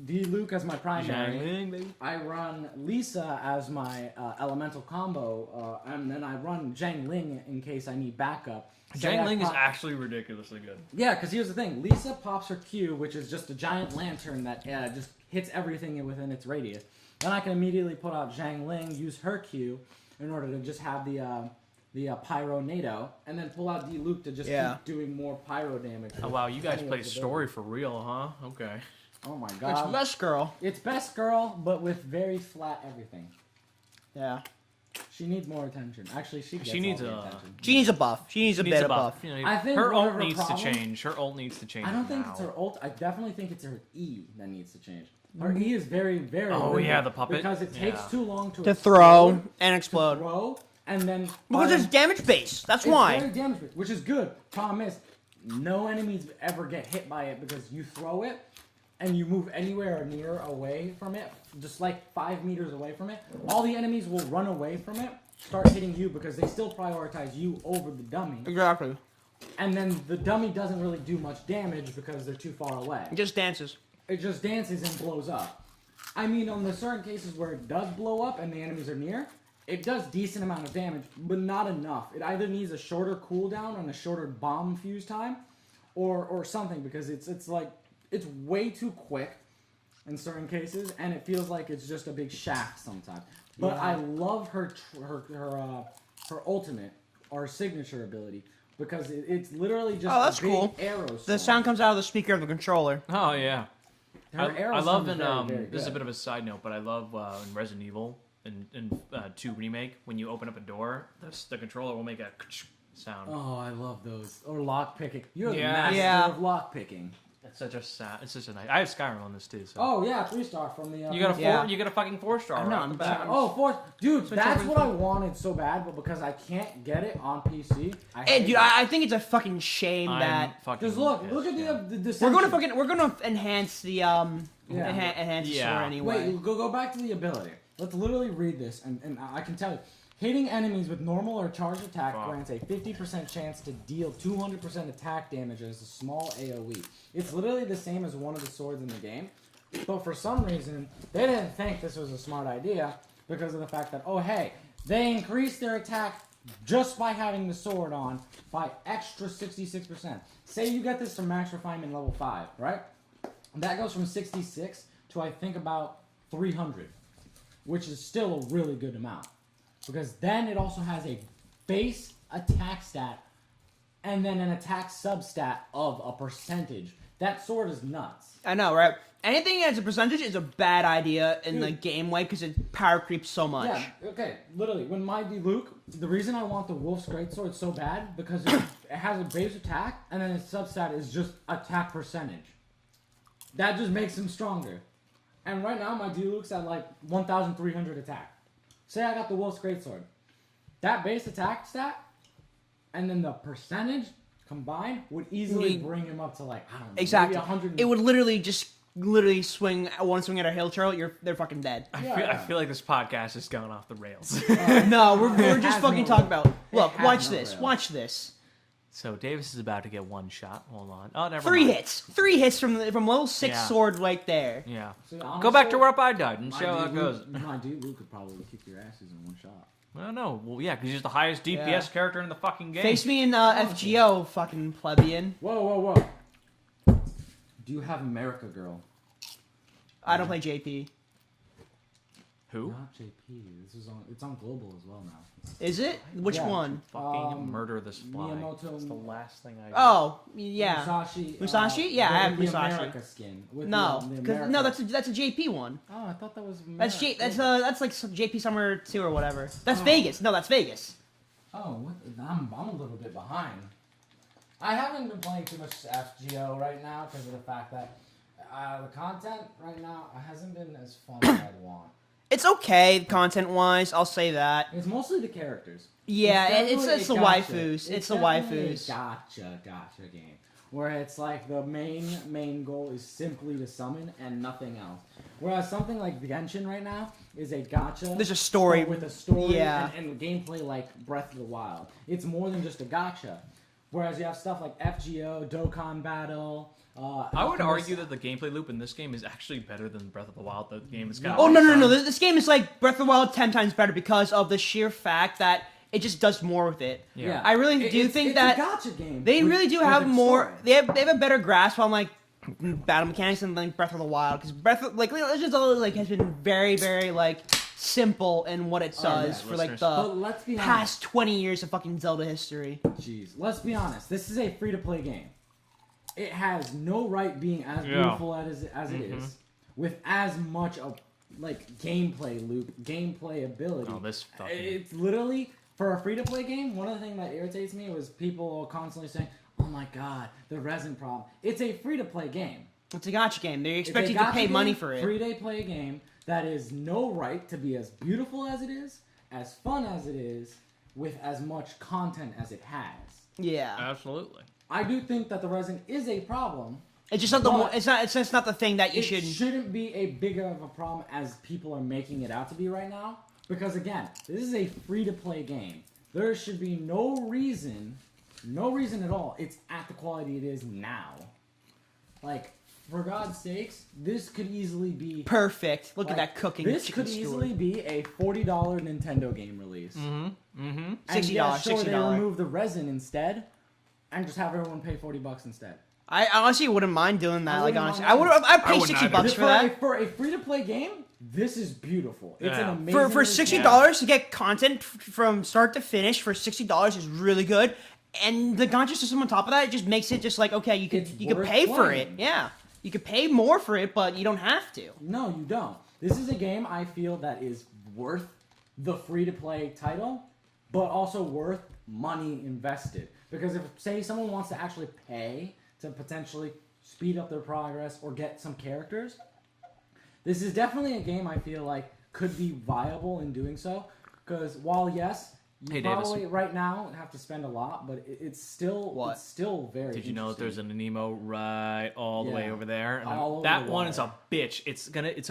D-Luke as my primary. Zhang baby. I run Lisa as my elemental combo, and then I run Zhang Ling in case I need backup. Say I Zhang Ling is pop- actually ridiculously good. Yeah, because here's the thing. Lisa pops her Q, which is just a giant lantern that just hits everything within its radius. Then I can immediately put out Zhang Ling, use her Q in order to just have the Pyro NATO, and then pull out D-Luke to just keep doing more Pyro damage. Oh wow, you guys Any play of the story for real, huh? Okay. Oh my It's god. best girl. It's best girl, but with very flat everything. Yeah. She needs more attention. Actually, she gets needs all the a- attention. She needs a buff. She needs a bit of buff. You know, I think her one ult of her needs to problems- change. Her ult needs to change. I don't think now. it's her ult. I definitely think it's her E that needs to change. Her E is very, very. Oh, limited yeah, the puppet. Because it takes Yeah. too long To throw and explode. throw, and then Because it's damage based. That's it's why. very damage, which is good. Problem is, no enemies ever get hit by it because you throw it, and you move anywhere near away from it, just like 5 meters away from it. All the enemies will run away from it, start hitting you because they still prioritize you over the dummy. Exactly. And then the dummy doesn't really do much damage because they're too far away. It just dances. It just dances and blows up. I mean, on the certain cases where it does blow up and the enemies are near, it does decent amount of damage, but not enough. It either needs a shorter cooldown and a shorter bomb fuse time, or something, because it's like it's way too quick in certain cases, and it feels like it's just a big shaft sometimes. But I love her ultimate, or signature ability, because it's literally just Oh, that's a big cool. arrow. The storm. sound comes out of the speaker of the controller. Oh yeah. Her arrow I love storm in is very, very this is a good. bit of a side note, but I love in Resident Evil in 2 remake when you open up a door, the controller will make a sound. Oh, I love those. Or lock picking. You're the Yeah. master Yeah. of lock picking. It's such a sound. It's such a nice. I have Skyrim on this too. So. Oh yeah, 3-star from the. You got a PS4. Yeah. You got a fucking 4-star. I know, right off I'm the back. bat. Oh, 4. Dude, Switch that's over what I to- wanted so bad, but because I can't get it on PC, I Hey, hate dude, it. I think it's a fucking shame I'm that fucking Just look pissed, at yeah. the we're gonna enhance the enhance the Yeah. sword anyway. Wait, go back to the ability. Let's literally read this, and I can tell you. Hitting enemies with normal or charged attack Fuck. grants a 50% chance to deal 200% attack damage as a small AoE. It's literally the same as one of the swords in the game, but for some reason, they didn't think this was a smart idea because of the fact that, oh hey, they increased their attack just by having the sword on by extra 66%. Say you get this to max refinement level 5, right? That goes from 66 to I think about 300, which is still a really good amount. Because then it also has a base attack stat and then an attack substat of a percentage. That sword is nuts. I know, right? Anything as a percentage is a bad idea in the Dude. game way because it power creeps so much. Yeah, okay, literally, when my Luke, the reason I want the Wolf's Greatsword so bad, because it has a base attack, and then its substat is just attack percentage. That just makes him stronger. And right now, my Luke's at like 1,300 attack. Say I got the Wolf's Greatsword. That base attack stat, and then the percentage combined would easily bring him up to like, I don't know, Exactly. maybe 100. It would literally swing one swing at a hill turtle. They're fucking dead. I feel like this podcast is going off the rails. No, we're It just has fucking no talking rail. about. Look, has watch no this. rail. Watch this. So Davis is about to get one shot. Hold on. Oh, never Three mind. hits. 3 hits from level 6 Yeah. sword right there. Yeah. So, Go back honestly, to where I died and my show how it dude goes. Luke- My dude Luke could probably kick your asses in one shot. I don't know. Well, yeah, because he's the highest DPS Yeah. character in the fucking game. Face me in FGO, fucking plebeian. Whoa. Do you have America Girl? I don't play JP. Who? Not JP. It's on global as well now. Is it? Which Yeah. one? Fucking murder this fly. Miyamoto- That's the last thing I. Oh, yeah. Musashi. Yeah, I have the Musashi. America skin. With No, the 'cause- America. no, that's a JP one. Oh, I thought that was. That's like some JP Summer 2 or whatever. That's Vegas. No, that's Vegas. Oh, what? I'm a little bit behind. I haven't been playing too much FGO right now because of the fact that the content right now hasn't been as fun as I'd want. It's okay content wise. I'll say that. It's mostly the characters. Yeah, it's definitely the a gotcha. waifus. It's the definitely waifus. a gotcha game. Where it's like the main goal is simply to summon and nothing else. Whereas something like Genshin right now is a gotcha. There's a story. but with a story Yeah. and gameplay like Breath of the Wild. It's more than just a gotcha. Whereas you have stuff like FGO, Dokkan Battle. I would argue that the gameplay loop in this game is actually better than Breath of the Wild. The game is kind of. Oh no! This game is like Breath of the Wild 10 times better because of the sheer fact that it just does more with it. Yeah. I really do think it's that a gotcha game. they really do have a more. story. They have a better grasp on like battle mechanics than like Breath of the Wild because Legends of Zelda has been very like simple in what it Oh, yeah, does for like listeners. But the let's be honest. past 20 years of fucking Zelda history. Jeez, let's be honest. This is a free-to-play game. It has no right being as Yeah. beautiful as it is, with as much of like gameplay loop, gameplay ability. Oh, this fucking... It's literally for a free-to-play game. One of the things that irritates me was people constantly saying, "Oh my god, the resin problem." It's a free-to-play game. It's a gotcha game. They It's expect a you to gotcha pay game, money for it. Free-to-play game that is no right to be as beautiful as it is, as fun as it is, with as much content as it has. Yeah. Absolutely. I do think that the resin is a problem. It's just not the it's not the thing that you It should. shouldn't be a bigger of a problem as people are making it out to be right now. Because again, this is a free-to-play game. There should be no reason at all. It's at the quality it is now. Like, for God's sakes, this could easily be Perfect. Look like, at that cooking. This chicken could story. easily be a $40 Nintendo game release. Mm-hmm. Mm-hmm. And $60, yeah, sure, they $60. remove the resin instead, and just have everyone pay $40 instead. I honestly wouldn't mind doing that. I Like wouldn't honestly, mind I'd pay wouldn't $60 either. for that. For a free-to-play game, this is beautiful. It's an Yeah. amazing... For $60 to get content from start to finish for $60 is really good. And the gacha system on top of that, it just makes it just like, okay, you could worth pay for it. playing. Yeah. You could pay more for it, but you don't have to. No, you don't. This is a game I feel that is worth the free-to-play title, but also worth money invested. Because if, say, someone wants to actually pay to potentially speed up their progress or get some characters, this is definitely a game I feel like could be viable in doing so. Because while, yes, you Hey, Davis. probably right now have to spend a lot, but it's still What? it's still very Did you know that there's interesting. an Anemo right all the way Yeah. over there? And All over that the one is a water. bitch. It's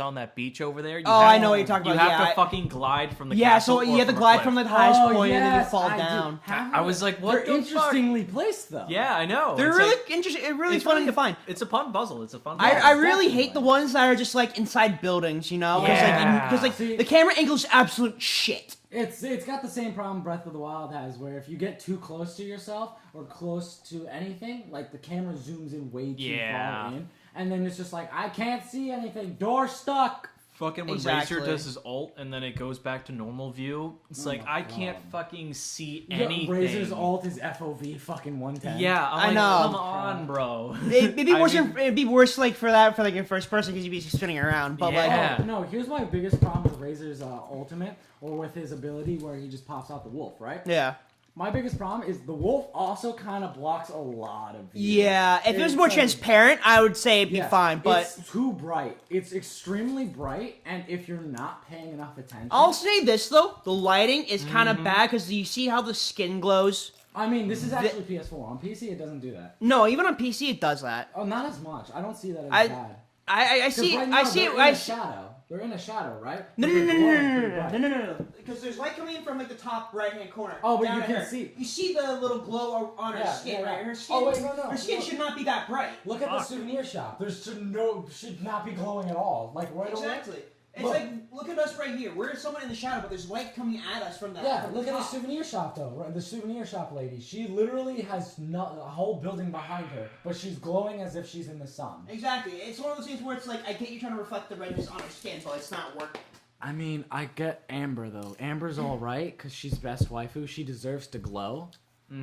on that beach over there. You Oh, have- I know what you're talking You about. have Yeah, to fucking glide from the yeah, castle so you or have to from a glide cliff. from the highest Oh, point and then you yes, fall I do. down. I was like, what They're the fuck? interestingly placed, though. Yeah, I know. They're It's really like- interesting. It really it's funny really- to find. It's a fun puzzle. It's a fun I, puzzle. I really definitely. hate the ones that are just like inside buildings, you know? Yeah. Because See- the camera angle is absolute shit. It's got the same problem Breath of the Wild has, where if you get too close to yourself or close to anything, like the camera zooms in way too Yeah. far in, and then it's just like I can't see anything. Door stuck. Fucking when Exactly. Razer does his ult and then it goes back to normal view, it's Oh like my I can't God. fucking see Yeah, anything. Razor's alt is FOV fucking 110. Yeah, I'm I like, know. come on, bro. It'd be I worse. mean- It'd be worse like for that for like in first person because you'd be spinning around. But like, Yeah. Oh, no, here's my biggest problem with Razor's ultimate, or with his ability where he just pops out the wolf, right? yeah, My biggest problem is the wolf also kind of blocks a lot of view. yeah. If it was It's more like- transparent, I would say it'd be Yeah, fine. But it's too bright. It's extremely bright, and if you're not paying enough attention, I'll say this though: the lighting is kind of bad because you see how the skin glows. I mean, this is actually PS4. On PC, it doesn't do that. No, even on PC it does that. Oh, not as much. I don't see that as I- bad. I 'Cause see. right now, I see. they're in I a see. shadow. They're in a shadow, right? No, But no, no, they're no, glowing no, pretty no, bright. no, no, no, no. Because there's light coming in from like the top right hand corner. Oh, but down you at can her. see. You see the little glow on her Yeah, skin, yeah, right? yeah. Her skin. Oh, wait, no, no. Her skin Look. should not be that bright. Look at the Fuck. souvenir shop. There should not be glowing at all. Like right away. Exactly. It's Look. like look at us right here. We're someone in the shadow, but there's light coming at us from the Yeah, from look the at the top. souvenir shop though. Right, the souvenir shop lady. She literally has not a whole building behind her, but she's glowing as if she's in the sun. Exactly. It's one of those things where it's like I get you trying to reflect the redness on her skin, but it's not working. I mean, I get Amber though. Amber's all right because she's best waifu. She deserves to glow.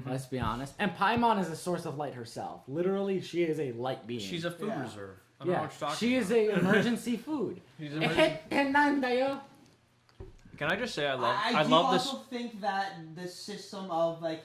Let's be honest. And Paimon is a source of light herself. Literally, she is a light being. She's a food Yeah. reserve. I don't know yeah. what you're talking She is about. a emergency food. She's an emergency- Can I just say I I do love this. also think that the system of like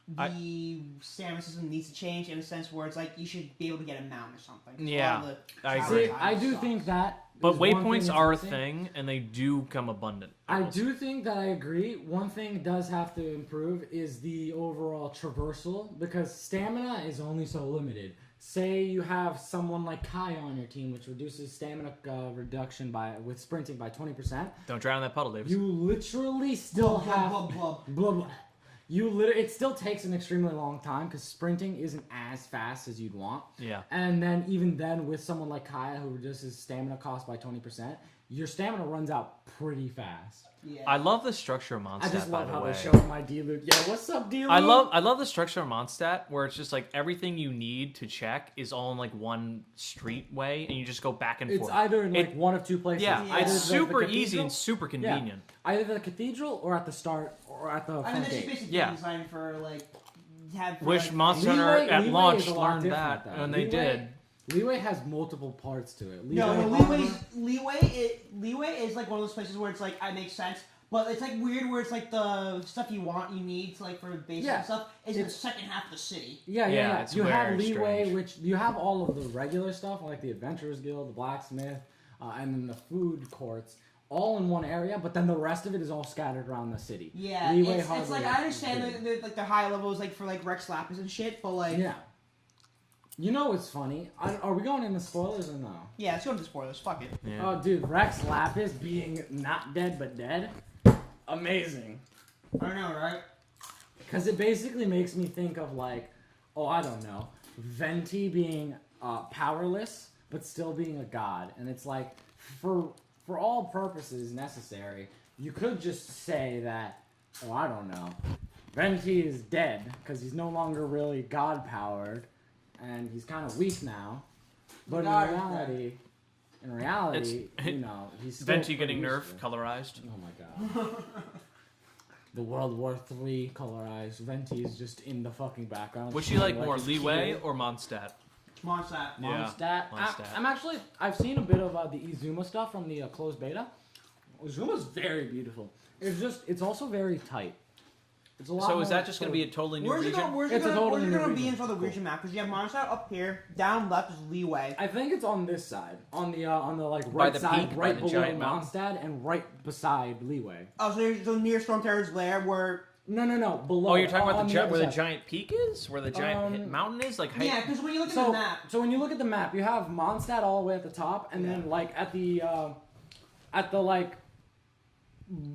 the stamina system needs to change in a sense where it's like you should be able to get a mount or something. 'Cause a lot Yeah, of the I travel agree. See, time I do sucks. think that. But is one thing waypoints that's are a missing. thing, and they do come abundant. I will say. do think that I agree. One thing does have to improve is the overall traversal because stamina is only so limited. Say you have someone like Kai on your team, which reduces stamina reduction with sprinting by 20%. Don't drown in that puddle, Davis. You literally still Blub, have blub, blub. blah, blah. It still takes an extremely long time because sprinting isn't as fast as you'd want. Yeah. And then even then, with someone like Kaya who reduces stamina cost by 20%, your stamina runs out pretty fast. Yeah. I love the structure of I Mondstadt, just by love the how way. they show my D-Loot. Yeah, what's up, D-Loot? I love the structure of Mondstadt where it's just like everything you need to check is all in like one street way, and you just go back and It's forth. either in like It- one of two places. Yeah, Yeah. it's Either the super easy cathedral- and super convenient. Either the cathedral or at the start or at the I mean, front that's just gate. basically Yeah. designed for like have. Which like, Monster Hunter Leeway at is launch a lot learned different, that, though. and they Leeway- did. Leeway has multiple parts to it. No, Leeway Leeway is like one of those places where it's like it makes sense, but it's like weird where it's like the stuff you need to like for basic stuff is in the second half of the city. Yeah. It's You have very Leeway, strange. which you have all of the regular stuff like the Adventurers Guild, the Blacksmith, and then the food courts. All in one area, but then the rest of it is all scattered around the city. Yeah, Leeway it's hardly like I understand big. like the high levels like for like Rex Lapis and shit, but like Yeah. You know what's funny? Are we going into spoilers or no? yeah, let's go into spoilers. Fuck it. Yeah. Oh, dude, Rex Lapis being not dead but dead, amazing. I know, right? Because it basically makes me think of like, I don't know, Venti being powerless but still being a god, and it's like for all purposes necessary, you could just say that, I don't know, Venti is dead because he's no longer really god powered, and he's kind of weak now. But in reality, he's still Venti getting pretty nerfed, useful. colorized. Oh my god. The World War III colorized. Venti is just in the fucking background. Would you like shooting more his Leeway kid. or Mondstadt? Mondstadt. Yeah. Mondstadt. I've seen a bit of the Izuma stuff from the closed beta. Izuma's very beautiful. It's also very tight. It's a lot So is more that just going to be a totally new Where's it region? going? Where's It's it a going? totally Where's it new going to be region. in for the region map? Because you have Mondstadt up here, down left is Leeway. I think it's on this side, on the like By right the side, peak, by right the below giant mountain? Mondstadt, and right beside Leeway. Oh, so near Storm Terror's lair where. No, below. Oh, you're talking about on the other where the side. giant peak is, where the giant mountain is, like Yeah, because when you look at the So, map, so when you look at the map, you have Mondstadt all the way at the top, and then like at the like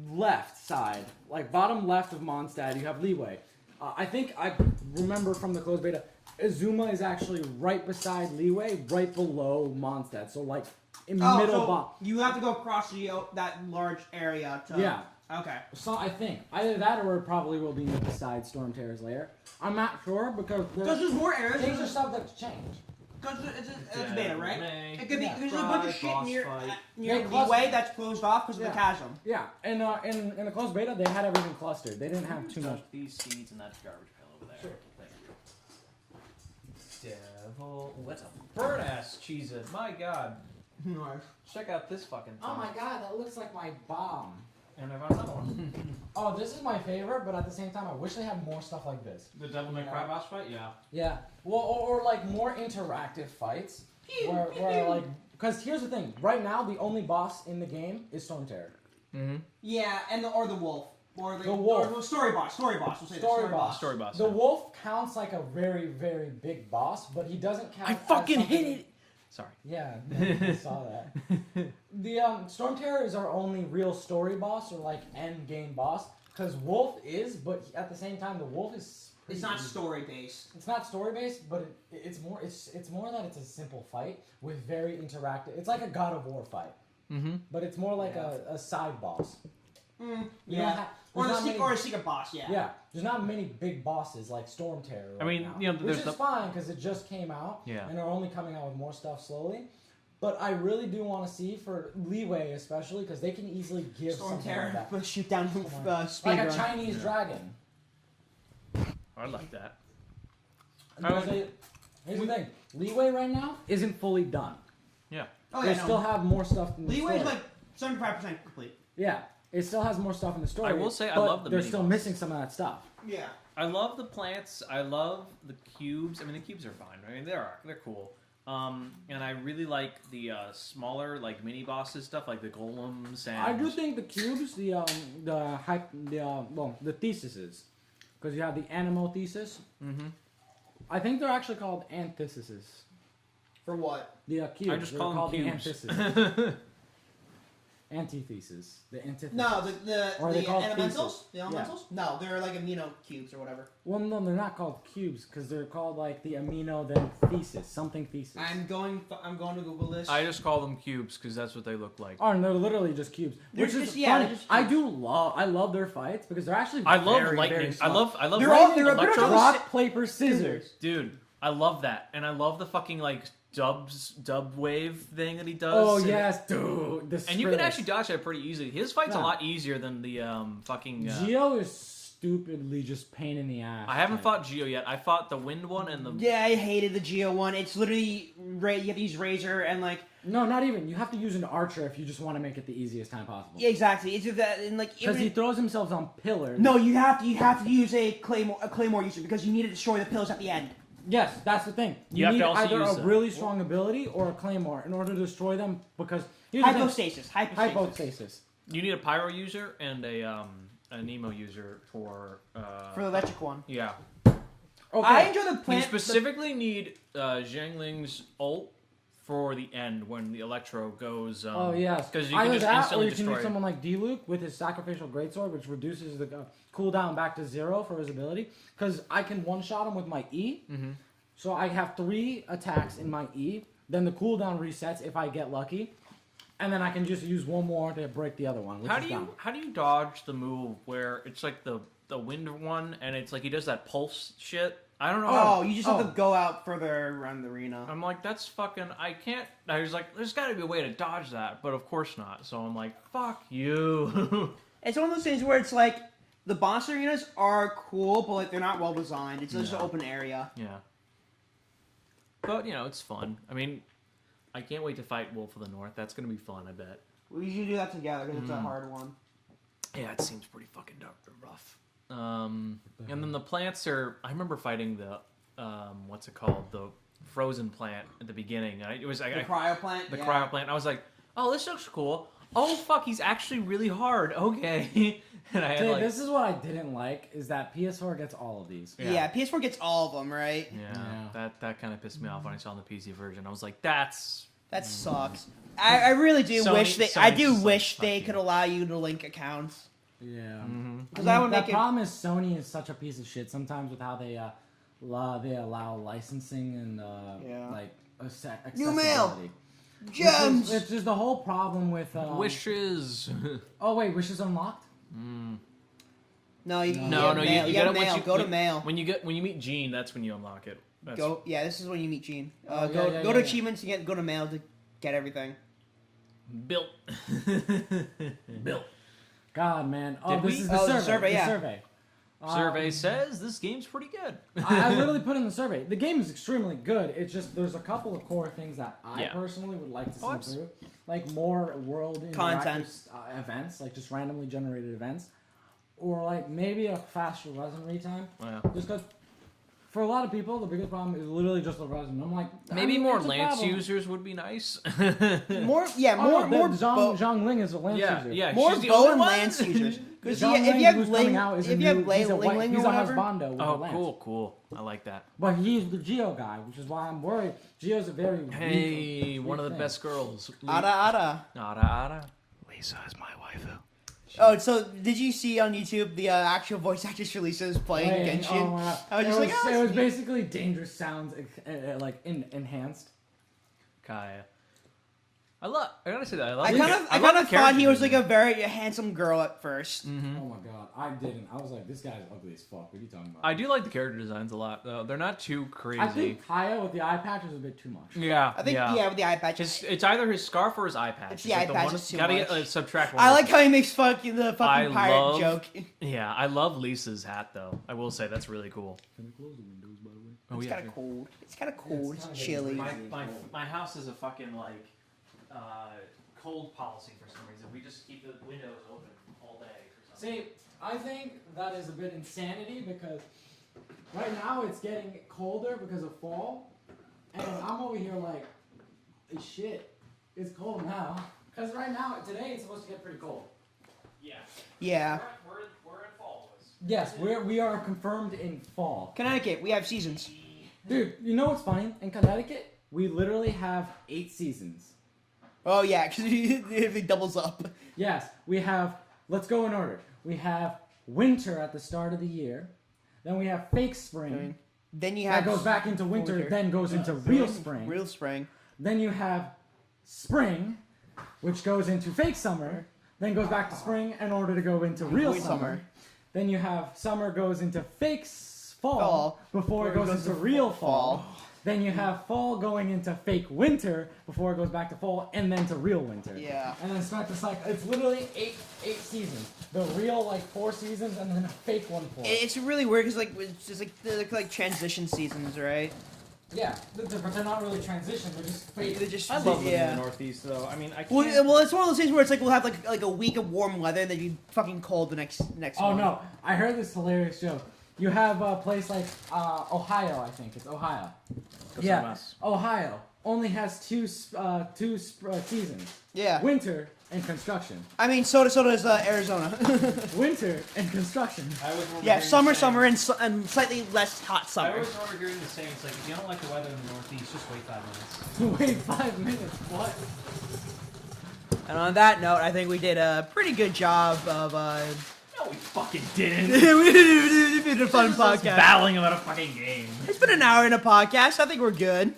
left side, like bottom left of Mondstadt, you have Leeway. I think I remember from the closed beta, Izuma is actually right beside Leeway, right below Mondstadt. So like in the middle. so you have to go across that large area to. Yeah. Okay. So I think either that or it probably will be beside Storm Terror's lair. I'm not sure because There's more areas. things are stuff that's changed. Because it's beta, right? May. It could be. Yeah. There's a bunch of shit Boss near fight. Yeah, Leeway that's closed off because of the chasm. Yeah, and in the closed beta, they had everything clustered. They didn't have too much. Stuff these seeds in that garbage pail over there. Devil. Oh, that's a bird ass cheese it. My god. Nice. Check out this fucking thing. Oh my god, that looks like my bomb. And I found another one. Oh, this is my favorite, but at the same time, I wish they had more stuff like this. The Devil May Cry boss fight? Yeah. Yeah, well, or like more interactive fights, where like, because here's the thing. Right now, the only boss in the game is Storm Terror. Mm-hmm. Yeah, and or the wolf. Or The wolf. Or story boss. Story boss. We'll say Story the boss. Story boss. The wolf counts like a very, very big boss, but he doesn't count. I fucking as something- hit it! Sorry. Yeah, I saw that. The Storm Terror is our only real story boss or like end game boss because Wolf is, but at the same time the Wolf is. It's not story based. It's not story based, but it's more. It's more that it's a simple fight with very interactive. It's like a God of War fight, Mm-hmm. but it's more like a side boss. You don't Yeah. have- Or there's the not secret, or a secret boss. Yeah. yeah, there's not many big bosses like Storm Terror. Right I mean, now, you know, which there's is the- fine because it just came out, Yeah. and they're only coming out with more stuff slowly. But I really do want to see for Leeway, especially because they can easily give Storm something Terror, like that, but shoot down speed like a run. Chinese dragon. I like that. Because here's the thing: Leeway right now isn't fully done. Yeah. Oh They yeah, still no. have more stuff in the Leeway's story. like 75% complete. Yeah, it still has more stuff in the story. I will say I but love the they're mini still bosses. missing some of that stuff. Yeah. I love the plants. I love the cubes. I mean, the cubes are fine. I mean, they're cool. And I really like the smaller, like mini bosses stuff, like the golems and. I do think the cubes, the theses, because you have the animal thesis. Mm-hmm. I think they're actually called antitheses. For what? The cubes. I just they're call them called cubes. the antitheses. Antithesis. The antithesis. No, Or are they the called elementals. theses? The elementals? No, they're like amino cubes or whatever. Well, no, they're not called cubes because they're called like the amino then thesis, something thesis. I'm going to Google this. I just call them cubes because that's what they look like. Oh, and they're literally just cubes. They're Which is just- yeah, funny. they're just I cubes. love their fights because they're actually I love very, lightning. very I smart. love They're lightning. all- they're electro- rock, paper, scissors. Dude, I love that, and I love the fucking like dub wave thing that he does. Oh and, yes, dude. The And you can script. actually dodge that pretty easily. His fight's a Yeah. lot easier than the fucking. Geo is stupidly just pain in the ass. I haven't fought Geo yet. I fought the wind one and the... Yeah, I hated the Geo one. It's literally you have to use Razor and like. No, not even. You have to use an archer if you just want to make it the easiest time possible. Yeah, exactly. It's just that and like. Because he throws himself on pillars. No, you have to use a claymore user because you need to destroy the pillars at the end. Yes, that's the thing. You have need to also either use a really strong ability or a claymore in order to destroy them. Because Hypostasis. hypostasis. You need a pyro user and a Nemo user for For the electric one. Yeah. Okay. I enjoy the You plant. specifically need Zhangling's ult for the end when the Electro goes. Oh yes, because you either can just that, or instantly you can destroy use it. someone like D-Luke with his sacrificial greatsword, which reduces the cooldown back to 0 for his ability. Because I can one-shot him with my E, so I have 3 attacks in my E. Then the cooldown resets if I get lucky, and then I can just use one more to break the other one. Which How is do down. you dodge the move where it's like the wind one and it's like he does that pulse shit? I don't know. Oh, you just have to go out further around the arena. I'm like, that's fucking. I can't. I was like, there's got to be a way to dodge that, but of course not. So I'm like, fuck you. It's one of those things where it's like the boss arenas are cool, but like they're not well designed. It's just an open area. Yeah. But you know, it's fun. I mean, I can't wait to fight Wolf of the North. That's gonna be fun. I bet. We usually do that together because it's a hard one. Yeah, it seems pretty fucking rough. And then the plants are. I remember fighting the what's it called? The frozen plant at the beginning. It was The cryo plant. the cryo plant. I was like, oh, this looks cool. Oh fuck, he's actually really hard. Okay. And I had Dude, like, this is what I didn't like, is that PS4 gets all of these. Yeah. PS4 gets all of them, right? yeah, that kind of pissed me off when I saw the PC version. I was like, that's That sucks. I really do Sony- wish they. Sony's I do just like, wish fuck they you. could allow you to link accounts. Yeah. Because that would the make it. problem is Sony is such a piece of shit sometimes with how they allow licensing and Yeah. like accessibility. New mail! Which Gems. is the whole problem with wishes. Oh wait, Wish is unlocked. No, you No, get you mail. you get gotta mail. Go to mail. When you meet Gene, that's when you unlock it. That's, Go. Yeah, this is when you meet Gene. Oh, Go yeah, to yeah. achievements and go to mail to get everything. built. Built. God man. Oh, Did this we- is the Oh, the survey. survey, yeah. Survey. Survey says this game's pretty good. I literally put in the survey. The game is extremely good. It's just there's a couple of core things that I Yeah. personally would like to see Oh, it's- improve, like more world Content. interactive events, like just randomly generated events, or like maybe a faster resin retime. Yeah. Just because for a lot of people, the biggest problem is literally just the resin. I'm like, Maybe I mean, more it's a Lance problem. users would be nice. More, yeah, Oh, more Zhang Ling is a Lance yeah, user. yeah. more she's the bow only and one? lance users. Because Zhang if Ling, you have who's Ling, coming out, is if a you have new, he's a Ling white, Ling he's or a whatever. husbando with a Oh, lance. cool. I like that. But he's the Geo guy, which is why I'm worried. Geo's a very Hey, weak one of the thing. best girls. Ada. Ada. Lisa is my waifu. Oh, so did you see on YouTube the actual voice actress for Lisa is playing Playing, Genshin? oh my God. I was just like, oh, it it's was neat. basically dangerous sounds, like enhanced. Kaya. I gotta say that. I love I the- kind I of love the thought he character was like a design. very handsome girl at first. Oh my god, I didn't. I was like, this guy's ugly as fuck. What are you talking about? I do like the character designs a lot, though. They're not too crazy. I think Kaya with the eye patch was a bit too much. Yeah, I think yeah, with the eye patch. It's either his scarf or his eye patch. It's the eye patch is too Gotta much. subtract one. I of like the- how he makes the I fucking pirate love- joke. Yeah, I love Lisa's hat though. I will say that's really cool. Can we close the windows, by the way? Oh It's yeah. kind of cold. It's kind of cold. It's kinda chilly. My house is a fucking like cold policy for some reason. We just keep the windows open all day for some reason. See, I think that is a bit insanity because right now it's getting colder because of fall, and I'm over here like, shit, it's cold now. Because right now, today it's supposed to get pretty cold. Yeah. Yeah. We're in fall. Boys. Yes, we are confirmed in fall. Connecticut, we have seasons. Dude, you know what's funny? In Connecticut, we literally have 8 seasons. Oh yeah, because it doubles up. Yes, we have, let's go in order. We have winter at the start of the year. Then we have fake spring. Then you That have goes back into winter, then goes into real spring. Real spring. Then you have spring, which goes into fake summer, then goes back to spring in order to go into real Real summer. summer. Then you have summer goes into fake fall, Fall. before it goes into real fall. Then you have fall going into fake winter before it goes back to fall, and then to real winter. Yeah. And then start the cycle. It's literally eight seasons. The real 4 seasons, and then a fake one for it. It's really weird because it's just they're like transition seasons, right? Yeah, but they're not really transition. They're just fake. They're just I love living in yeah. the Northeast, though. I mean, I can't. Well, it's one of those things where it's like we'll have like a week of warm weather and then be fucking cold the next Oh month. no! I heard this hilarious joke. You have a place like Ohio, I think it's Ohio. Yeah, Ohio only has two seasons: Yeah. winter and construction. I mean, so does Arizona. Winter and construction. I always remember Yeah, hearing summer, the same. summer, and slightly less hot I summer. always remember hearing the same. It's like, if you don't like the weather in the Northeast, just wait 5 minutes. Wait 5 minutes. What? And on that note, I think we did a pretty good job of. No, we fucking didn't. we did a fun podcast. Battling about a fucking game. It's been an hour in a podcast. I think we're good.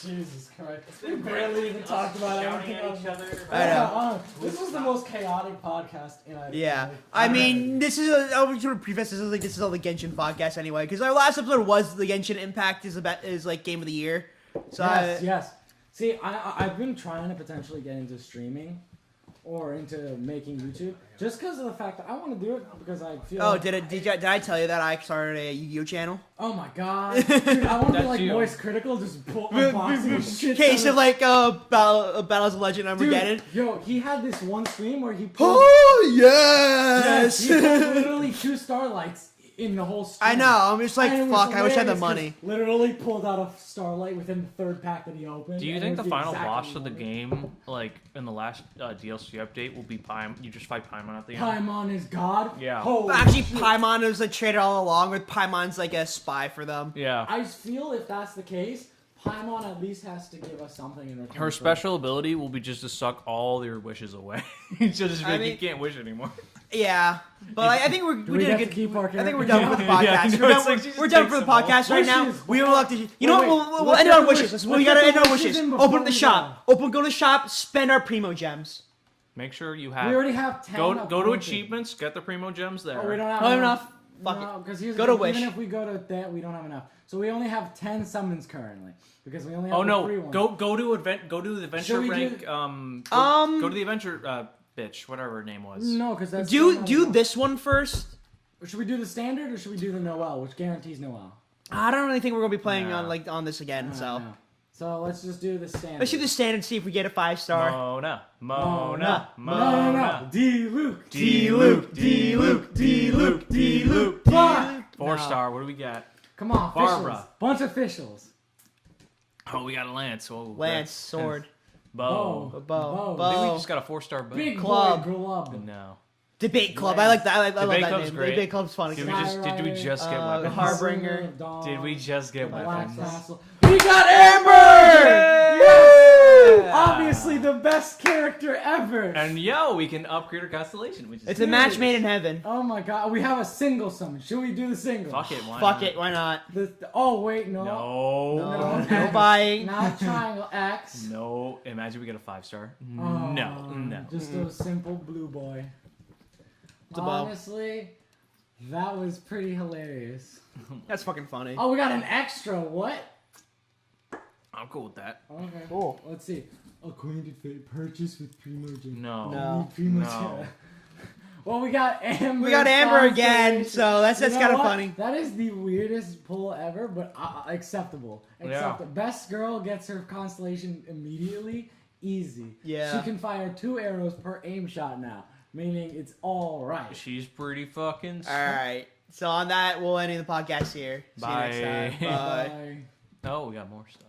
Jesus Christ. We barely even talked about shouting anything at each else. other. I know. This was the most chaotic podcast in Yeah, I mean, this is. I would sort of preface this as like this is all the Genshin podcast anyway, because our last episode was the Genshin Impact is like game of the year. So Yes. See, I've been trying to potentially get into streaming or into making YouTube just because of the fact that I want to do it because I feel. Oh, did I tell you that I started a Yu-Gi-Oh channel? Oh my god, dude! I want to be That's like you. voice critical, just unboxing shit. Case of like Battles of Legend Armageddon. Dude, yo, he had this one stream where he pulled. Oh yes! He pulled literally 2 starlights in the whole stream. I know. I'm just like, And it was fuck. I wish I had the hilarious 'cause money. Literally pulled out a starlight within the 3rd pack that he opened. Do you and think it the was final exact boss of the one. game, like in the last DLC update, will be Paimon? You just fight Paimon at the end. Paimon is God? Yeah. Holy Actually, shit. Paimon was like traded all along, with Paimon's like a spy for them. Yeah. I feel if that's the case, Paimon at least has to give us something in return. Her for- special ability will be just to suck all your wishes away. She'll just be I like, mean- you can't wish anymore. Yeah, but I think we we did a get good. to keep our I think we're character? done with the Yeah, podcast. I know, we're it's done, like she just we're done takes for the them all. podcast right now. Wishes. We will have to. You know Wait, what? We'll let's end get it on the wishes. wishes. We Let's gotta get end the on wishes wishes. in before Open the we shop. Go to the shop. Spend our primo gems. Make sure you We have. already have 10. Go to appointed. achievements, get the primo gems there. Oh, we don't have Not enough. enough. Fuck No, because here's Go the to thing, Wish. Even if we go to that, we don't have enough. So we only have 10 summons currently because we only have Oh the free no! ones. Go to the adventure Should we rank. do- Go to the adventure bitch, whatever her name was. No, because that's Do this one first. Should we do the standard or should we do the Noel, which guarantees Noel? I don't really think we're gonna be playing No. on this again. So No. So let's just do the standard. let's do the standard. See if we get a 5-star. Mona. No. D Luke. D Luke. D Luke. D Luke. D Luke. Fuck. 4-star. What do we got? Come on, Barbara. officials. Bunch of officials. Oh, we got a lance. Oh, Lance, sword, bow. bow, Bow. I think we bow. just got a 4-star bow. Big Club. boy glove. No. Debate club. I like that. I love Debate that club's name. great. Debate club's funny. Did we just get weapons? Harbinger. Did we just get Black weapons? Castle. We got Amber! Yes! Obviously the best character ever. And we can upgrade our constellation, which is It's a match made in heaven. Oh my god, we have a single summon. Should we do the single? Fuck it, why Fuck not? it. Why not? Oh wait, no. No. No buying. Not triangle X. No. Imagine we get a 5-star. Oh, No. Just a simple blue boy. It's a bow. Honestly, that was pretty hilarious. That's fucking funny. Oh, we got an extra. What? I'm cool with that. Okay. Cool. Let's see. Acquainted fate purchase with Primogen. No. No. No. Well, we got Amber. We got Amber again, Constellation. so that's You know kind of what? funny. That is the weirdest pull ever, but acceptable. Acceptable. Best girl gets her constellation immediately. Easy. Yeah. She can fire 2 arrows per aim shot now, meaning it's all right. She's pretty fucking. All right. So on that, we'll end the podcast here. See you next Bye. time. Bye. Oh, we got more stuff.